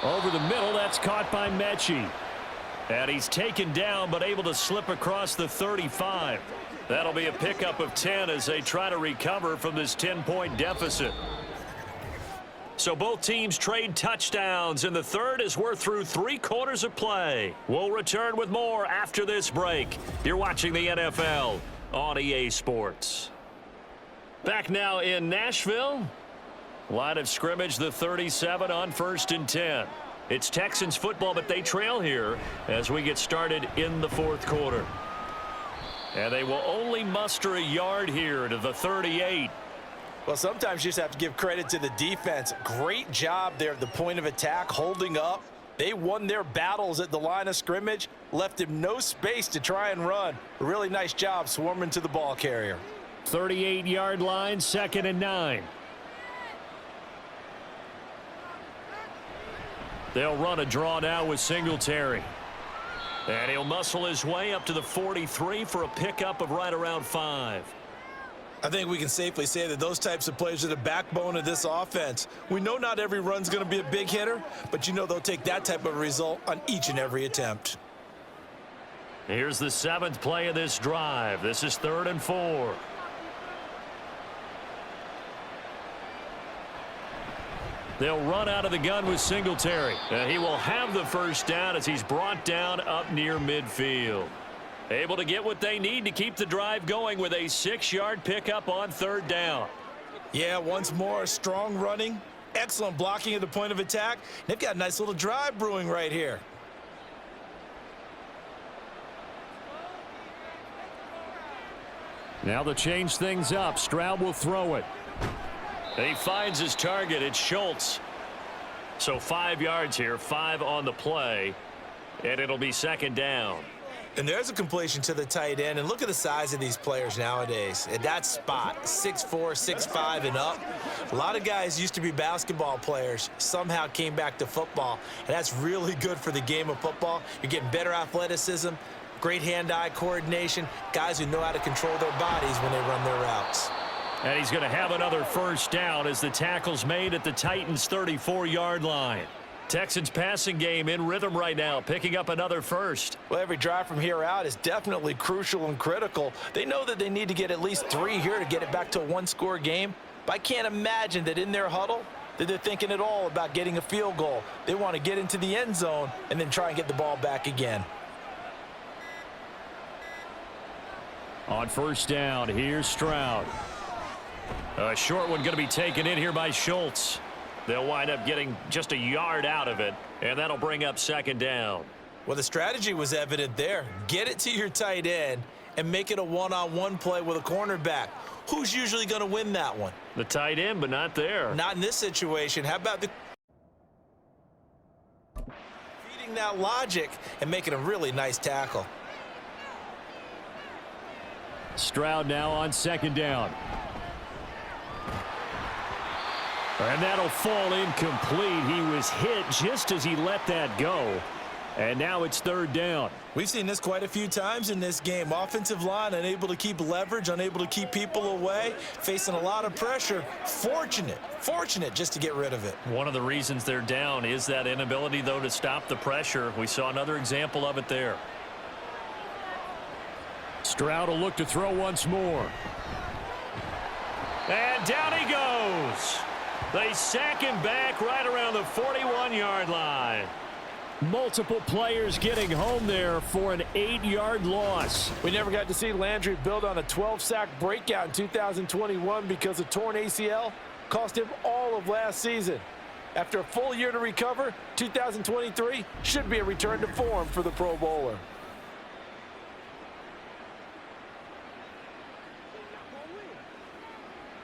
Over the middle, that's caught by Mechie. And he's taken down but able to slip across the 35. That'll be a pickup of 10 as they try to recover from this 10-point deficit. So both teams trade touchdowns in the third as we're through 3 quarters of play. We'll return with more after this break. You're watching the NFL on EA Sports. Back now in Nashville. Line of scrimmage, the 37 on 1st and 10. It's Texans football, but they trail here as we get started in the fourth quarter. And they will only muster a yard here to the 38. Well, sometimes you just have to give credit to the defense. Great job there at the point of attack, holding up. They won their battles at the line of scrimmage, left him no space to try and run. A really nice job swarming to the ball carrier. 38-yard line, 2nd and 9. They'll run a draw now with Singletary. And he'll muscle his way up to the 43 for a pickup of right around 5. I think we can safely say that those types of plays are the backbone of this offense. We know not every run's going to be a big hitter, but you know they'll take that type of result on each and every attempt. Here's the 7th play of this drive. This is 3rd and 4. They'll run out of the gun with Singletary. And he will have the first down as he's brought down up near midfield. Able to get what they need to keep the drive going with a 6-yard pickup on 3rd down. Yeah, once more, strong running, excellent blocking at the point of attack. They've got a nice little drive brewing right here. Now they'll change things up. Stroud will throw it. And he finds his target. It's Schultz. So 5 yards here, 5 on the play, and it'll be 2nd down. And there's a completion to the tight end. And look at the size of these players nowadays. At that spot, 6'4", 6'5", and up. A lot of guys used to be basketball players, somehow came back to football. And that's really good for the game of football. You're getting better athleticism, great hand-eye coordination, guys who know how to control their bodies when they run their routes. And he's going to have another first down as the tackle's made at the Titans' 34-yard line. Texans passing game in rhythm right now, picking up another first. Well, every drive from here out is definitely crucial and critical. They know that they need to get at least 3 here to get it back to a one-score game. But I can't imagine that in their huddle that they're thinking at all about getting a field goal. They want to get into the end zone and then try and get the ball back again. On first down, here's Stroud. A short one going to be taken in here by Schultz. They'll wind up getting just a yard out of it, and that'll bring up 2nd down. Well, the strategy was evident there. Get it to your tight end and make it a one-on-one play with a cornerback. who's usually going to win that one? The tight end, but not there. Not in this situation. How about feeding that logic and making a really nice tackle? Stroud now on second down. And that'll fall incomplete. He was hit just as he let that go. And now it's third down. We've seen this quite a few times in this game. Offensive line unable to keep leverage, unable to keep people away, facing a lot of pressure. Fortunate just to get rid of it. One of the reasons they're down is that inability, though, to stop the pressure. We saw another example of it there. Stroud will look to throw once more. And down he goes. They sack him back right around the 41-yard line. Multiple players getting home there for an 8-yard loss. We never got to see Landry build on a 12-sack breakout in 2021 because a torn ACL cost him all of last season. After a full year to recover, 2023 should be a return to form for the Pro Bowler.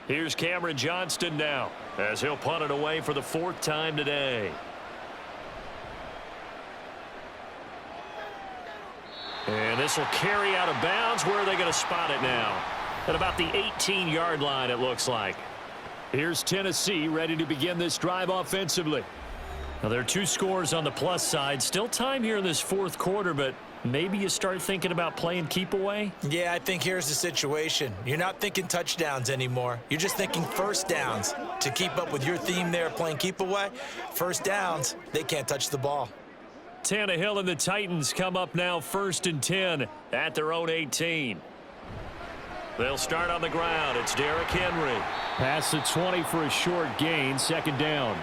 Here's Cameron Johnston now as he'll punt it away for the 4th time today. And this will carry out of bounds. Where are they going to spot it now? At about the 18-yard line, it looks like. Here's Tennessee ready to begin this drive offensively. Now, there are 2 scores on the plus side. Still time here in this 4th quarter, but maybe you start thinking about playing keep away? Yeah, I think here's the situation. You're not thinking touchdowns anymore. You're just thinking first downs. To keep up with your theme there playing keep away, first downs, they can't touch the ball. Tannehill and the Titans come up now 1st and 10 at their own 18. They'll start on the ground. It's Derrick Henry. Pass the 20 for a short gain, 2nd down.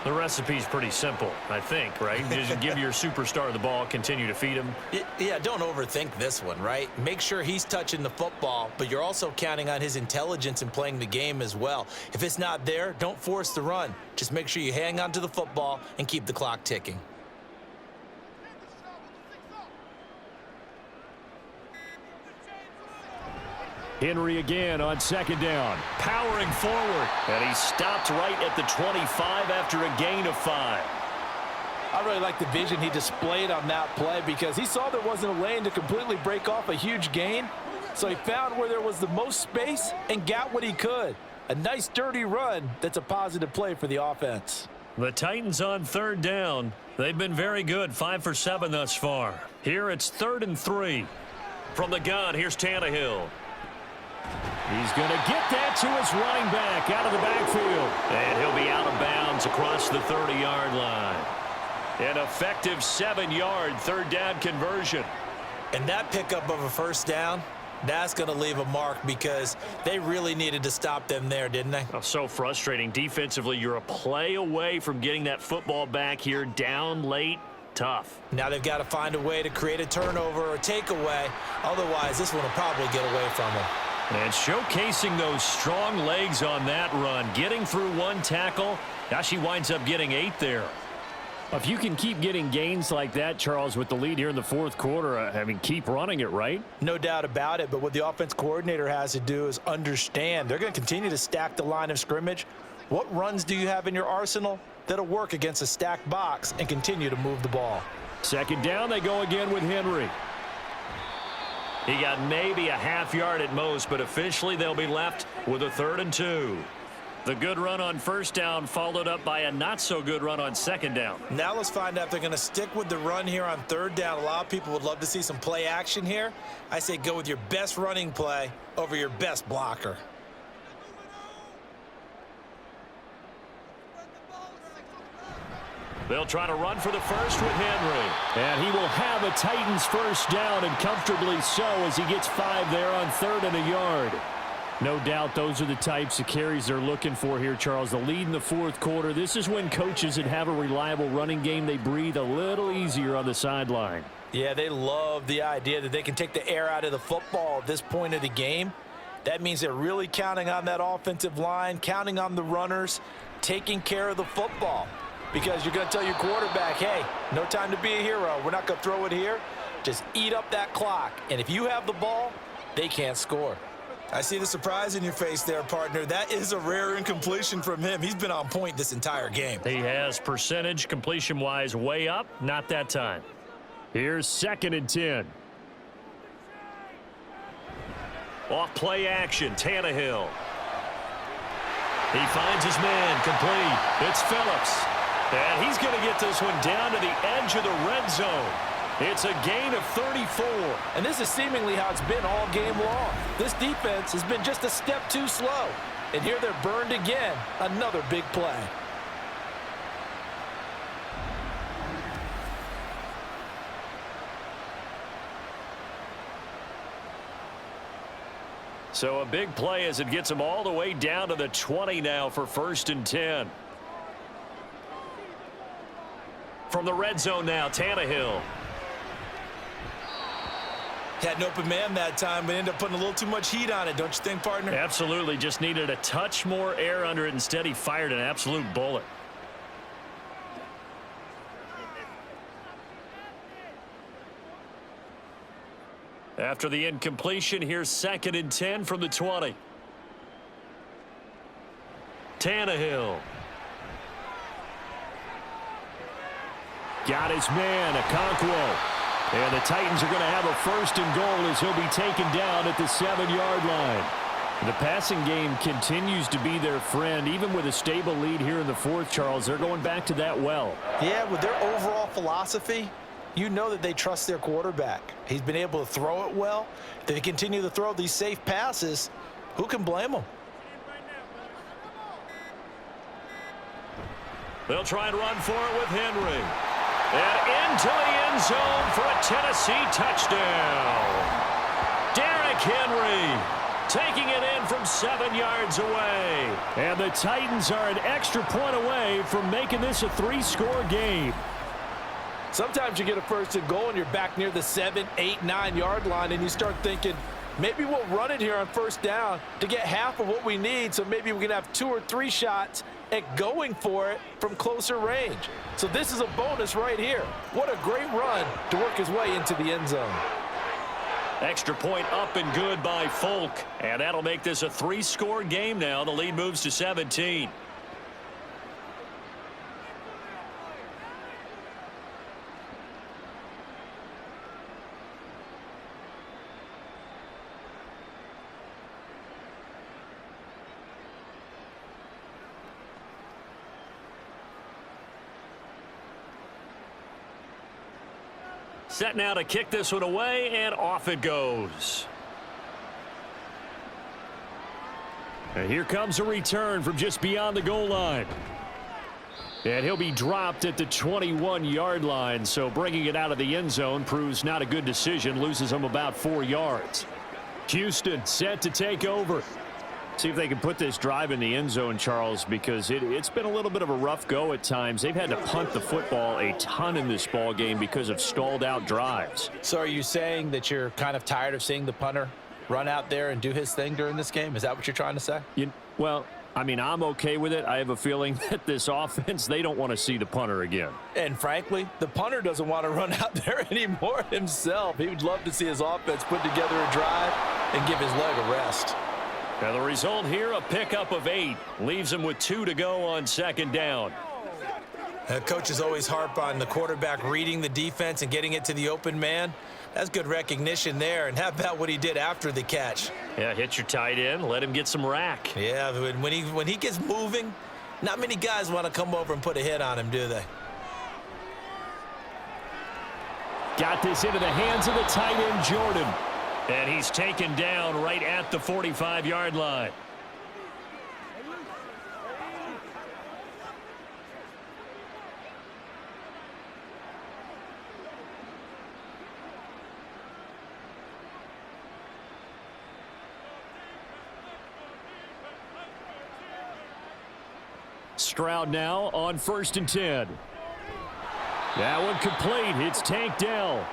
The recipe's pretty simple, I think, right? Just give your superstar the ball, continue to feed him. Yeah, don't overthink this one, right? Make sure he's touching the football, but you're also counting on his intelligence in playing the game as well. If it's not there, don't force the run. Just make sure you hang on to the football and keep the clock ticking. Henry again on 2nd down. Powering forward. And he stopped right at the 25 after a gain of 5. I really like the vision he displayed on that play because he saw there wasn't a lane to completely break off a huge gain. So he found where there was the most space and got what he could. A nice dirty run that's a positive play for the offense. The Titans on 3rd down. They've been very good, 5 for 7 thus far. Here it's 3rd and 3. From the gun, here's Tannehill. He's going to get that to his running back out of the backfield. And he'll be out of bounds across the 30-yard line. An effective 7-yard 3rd down conversion. And that pickup of a first down, that's going to leave a mark because they really needed to stop them there, didn't they? Oh, so frustrating. Defensively, you're a play away from getting that football back here down late. Tough. Now they've got to find a way to create a turnover or takeaway. Otherwise, this one will probably get away from them. And showcasing those strong legs on that run. Getting through 1 tackle. Now she winds up getting 8 there. If you can keep getting gains like that, Charles, with the lead here in the 4th quarter, I mean, keep running it, right? No doubt about it, but what the offense coordinator has to do is understand. They're going to continue to stack the line of scrimmage. What runs do you have in your arsenal that'll work against a stacked box and continue to move the ball? 2nd down, they go again with Henry. He got maybe a half-yard at most, but officially they'll be left with a 3rd and 2. The good run on 1st down followed up by a not-so-good run on 2nd down. Now let's find out if they're going to stick with the run here on 3rd down. A lot of people would love to see some play action here. I say go with your best running play over your best blocker. They'll try to run for the first with Henry. And he will have a Titans 1st down, and comfortably so, as he gets 5 there on 3rd and a yard. No doubt those are the types of carries they're looking for here, Charles. The lead in the 4th quarter. This is when coaches that have a reliable running game, they breathe a little easier on the sideline. Yeah, they love the idea that they can take the air out of the football at this point of the game. That means they're really counting on that offensive line, counting on the runners, taking care of the football. Because you're going to tell your quarterback, hey, no time to be a hero. We're not going to throw it here. Just eat up that clock. And if you have the ball, they can't score. I see the surprise in your face there, partner. That is a rare incompletion from him. He's been on point this entire game. He has percentage completion-wise way up. Not that time. Here's 2nd and 10. Off play action, Tannehill. He finds his man, complete. It's Phillips. And he's going to get this one down to the edge of the red zone. It's a gain of 34. And this is seemingly how it's been all game long. This defense has been just a step too slow. And here they're burned again. Another big play. So a big play as it gets them all the way down to the 20 now for 1st and 10. From the red zone now, Tannehill. Had an open man that time, but ended up putting a little too much heat on it, don't you think, partner? Absolutely. Just needed a touch more air under it. Instead, he fired an absolute bullet. After the incompletion, here's 2nd and 10 from the 20. Tannehill. Got his man, Okonkwo. And the Titans are going to have a 1st and goal as he'll be taken down at the 7-yard line. The passing game continues to be their friend. Even with a stable lead here in the 4th, Charles, they're going back to that well. Yeah, with their overall philosophy, you know that they trust their quarterback. He's been able to throw it well. If they continue to throw these safe passes, who can blame them? They'll try and run for it with Henry. And into the end zone for a Tennessee touchdown. Derrick Henry taking it in from 7 yards away. And the Titans are an extra point away from making this a 3-score game. Sometimes you get a 1st and goal and you're back near the 7, 8, 9-yard line and you start thinking, maybe we'll run it here on 1st down to get half of what we need, so maybe we can have 2 or 3 shots at going for it from closer range. So this is a bonus right here. What a great run to work his way into the end zone. Extra point up and good by Folk. And that'll make this a 3-score game now. The lead moves to 17. Set now to kick this one away, and off it goes. And here comes a return from just beyond the goal line. And he'll be dropped at the 21-yard line, so bringing it out of the end zone proves not a good decision, loses him about 4 yards. Houston set to take over. See if they can put this drive in the end zone, Charles, because it's been a little bit of a rough go at times. They've had to punt the football a ton in this ball game because of stalled out drives. So are you saying that you're kind of tired of seeing the punter run out there and do his thing during this game? Is that what you're trying to say? Well, I mean, I'm okay with it. I have a feeling that this offense, they don't want to see the punter again. And frankly, the punter doesn't want to run out there anymore himself. He would love to see his offense put together a drive and give his leg a rest. Now the result here, a pickup of 8. Leaves him with 2 to go on 2nd down. Coaches always harp on the quarterback reading the defense and getting it to the open man. That's good recognition there. And how about what he did after the catch? Yeah, hit your tight end, let him get some rack. Yeah, when he gets moving, not many guys want to come over and put a hit on him, do they? Got this into the hands of the tight end, Jordan. And he's taken down right at the 45-yard line. Stroud now on 1st and 10. That one complete. It's Tank Dell.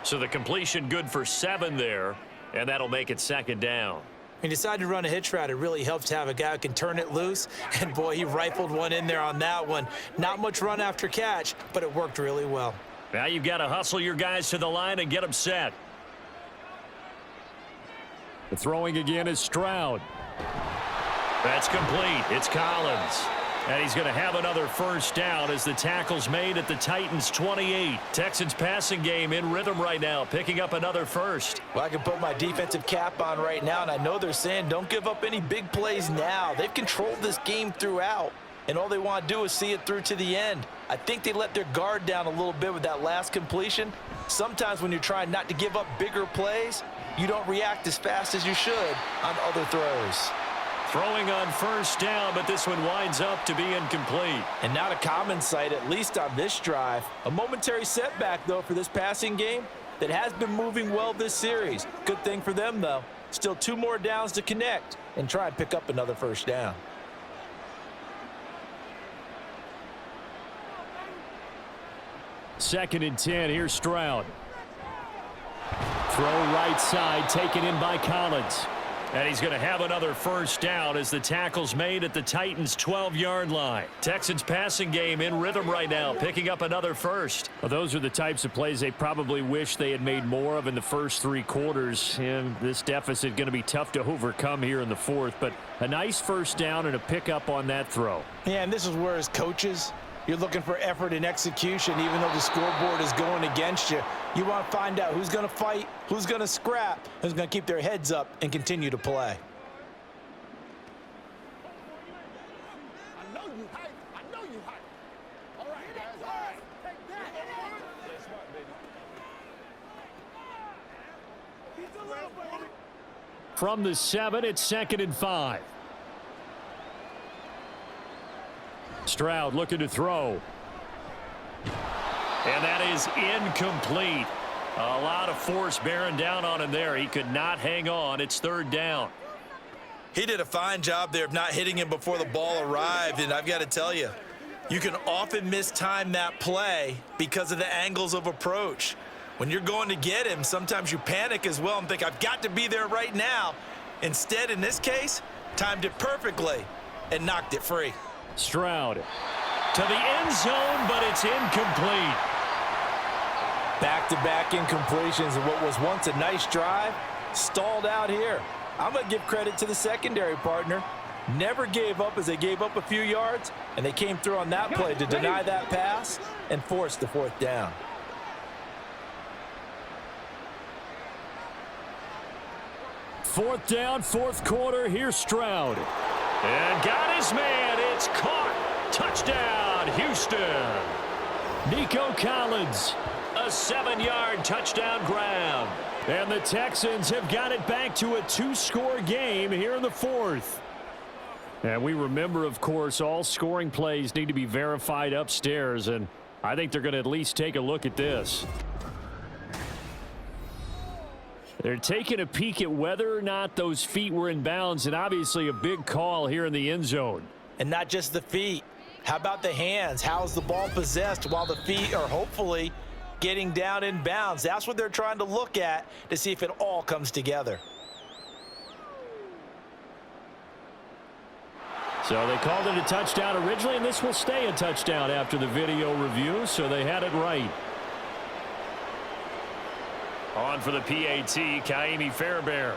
So the completion good for 7 there, and that'll make it 2nd down. He decided to run a hitch route. It really helps to have a guy who can turn it loose. And, boy, he rifled one in there on that one. Not much run after catch, but it worked really well. Now you've got to hustle your guys to the line and get them set. Throwing again is Stroud. That's complete. It's Collins. And he's going to have another first down as the tackle's made at the Titans' 28. Texans passing game in rhythm right now, picking up another first. Well, I can put my defensive cap on right now, and I know they're saying don't give up any big plays now. They've controlled this game throughout, and all they want to do is see it through to the end. I think they let their guard down a little bit with that last completion. Sometimes when you're trying not to give up bigger plays, you don't react as fast as you should on other throws. Throwing on first down, but this one winds up to be incomplete. And not a common sight, at least on this drive. A momentary setback, though, for this passing game that has been moving well this series. Good thing for them, though. Still 2 more downs to connect and try and pick up another first down. Second and 10, here's Stroud. Throw right side, taken in by Collins. And he's going to have another first down as the tackle's made at the Titans' 12-yard line. Texans passing game in rhythm right now, picking up another first. Well, those are the types of plays they probably wish they had made more of in the first 3 quarters. And this deficit going to be tough to overcome here in the fourth. But a nice first down and a pickup on that throw. Yeah, and this is where as coaches, you're looking for effort and execution, even though the scoreboard is going against you. You want to find out who's going to fight, who's going to scrap, who's going to keep their heads up and continue to play. I know you hype. I know you hype. All right, guys. All right. Take that. That's smart, baby. He's a little baby. From the 7, it's 2nd and 5. Stroud looking to throw. And that is incomplete. A lot of force bearing down on him there. He could not hang on. It's 3rd down. He did a fine job there of not hitting him before the ball arrived, and I've got to tell you, you can often mistime that play because of the angles of approach. When you're going to get him, sometimes you panic as well and think, I've got to be there right now. Instead, in this case, timed it perfectly and knocked it free. Stroud to the end zone, but it's incomplete. Back-to-back incompletions and what was once a nice drive stalled out here. I'm going to give credit to the secondary partner. Never gave up as they gave up a few yards, and they came through on that play to deny that pass and force the 4th down. Fourth down, 4th quarter. Here's Stroud. And got his man. It's caught. Touchdown, Houston. Nico Collins, a 7-yard touchdown grab. And the Texans have got it back to a 2-score game here in the 4th. And we remember, of course, all scoring plays need to be verified upstairs, and I think they're going to at least take a look at this. They're taking a peek at whether or not those feet were in bounds, and obviously a big call here in the end zone. And not just the feet. How about the hands? How's the ball possessed while the feet are hopefully getting down in bounds? That's what they're trying to look at to see if it all comes together. So they called it a touchdown originally, and this will stay a touchdown after the video review, so they had it right. On for the PAT, Kaimi Fairbairn.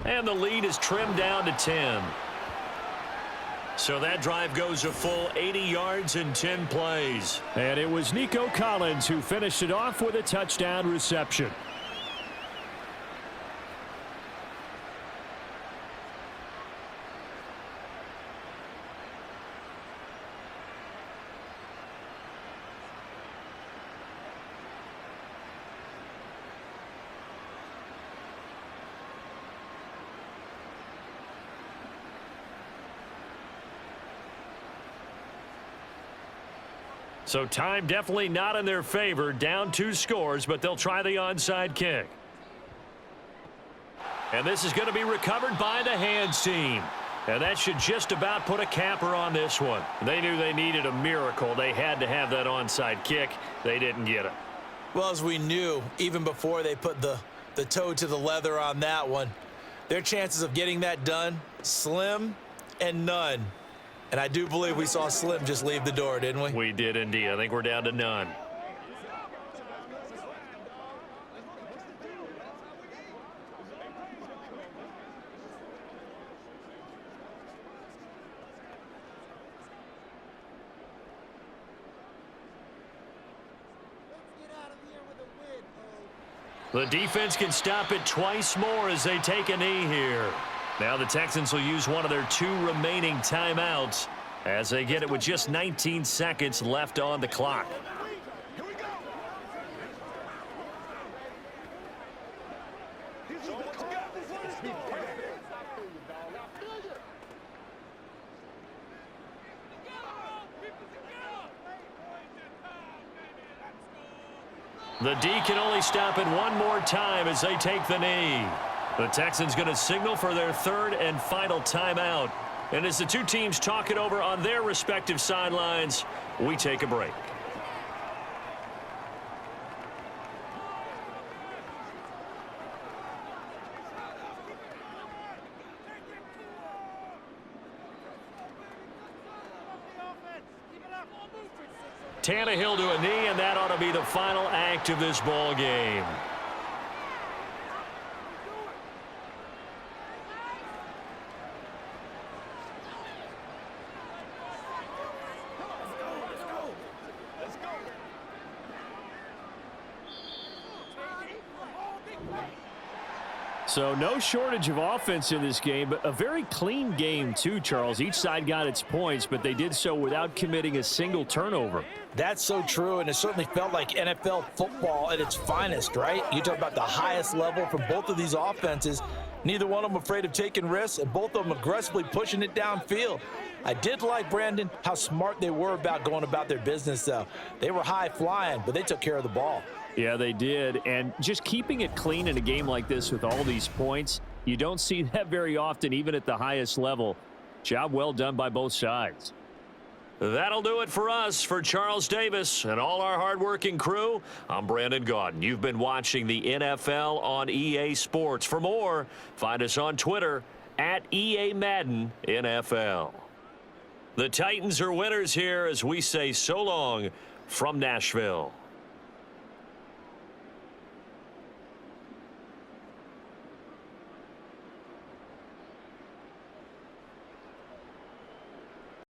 And the lead is trimmed down to 10. So that drive goes a full 80 yards in 10 plays. And it was Nico Collins who finished it off with a touchdown reception. So time definitely not in their favor. Down 2 scores, but they'll try the onside kick. And this is going to be recovered by the hands team. And that should just about put a capper on this one. They knew they needed a miracle. They had to have that onside kick. They didn't get it. Well, as we knew, even before they put the toe to the leather on that one, their chances of getting that done, slim and none. And I do believe we saw Slim just leave the door, didn't we? We did indeed. I think we're down to none. The defense can stop it twice more as they take a knee here. Now the Texans will use one of their 2 remaining timeouts as they get it with just 19 seconds left on the clock. Here we go. This is the call. Let's go. The D can only stop it one more time as they take the knee. The Texans going to signal for their 3rd and final timeout. And as the 2 teams talk it over on their respective sidelines, we take a break. Tannehill to a knee, and that ought to be the final act of this ball game. So no shortage of offense in this game, but a very clean game too, Charles. Each side got its points, but they did so without committing a single turnover. That's so true, and it certainly felt like NFL football at its finest, right? You talk about the highest level for both of these offenses. Neither one of them afraid of taking risks, and both of them aggressively pushing it downfield. I did like, Brandon, how smart they were about going about their business, though. They were high flying, but they took care of the ball. Yeah, they did, and just keeping it clean in a game like this with all these points, you don't see that very often, even at the highest level. Job well done by both sides. That'll do it for us. For Charles Davis and all our hardworking crew, I'm Brandon Gaudin. You've been watching the NFL on EA Sports. For more, find us on Twitter at EA Madden NFL. The Titans are winners here as we say so long from Nashville.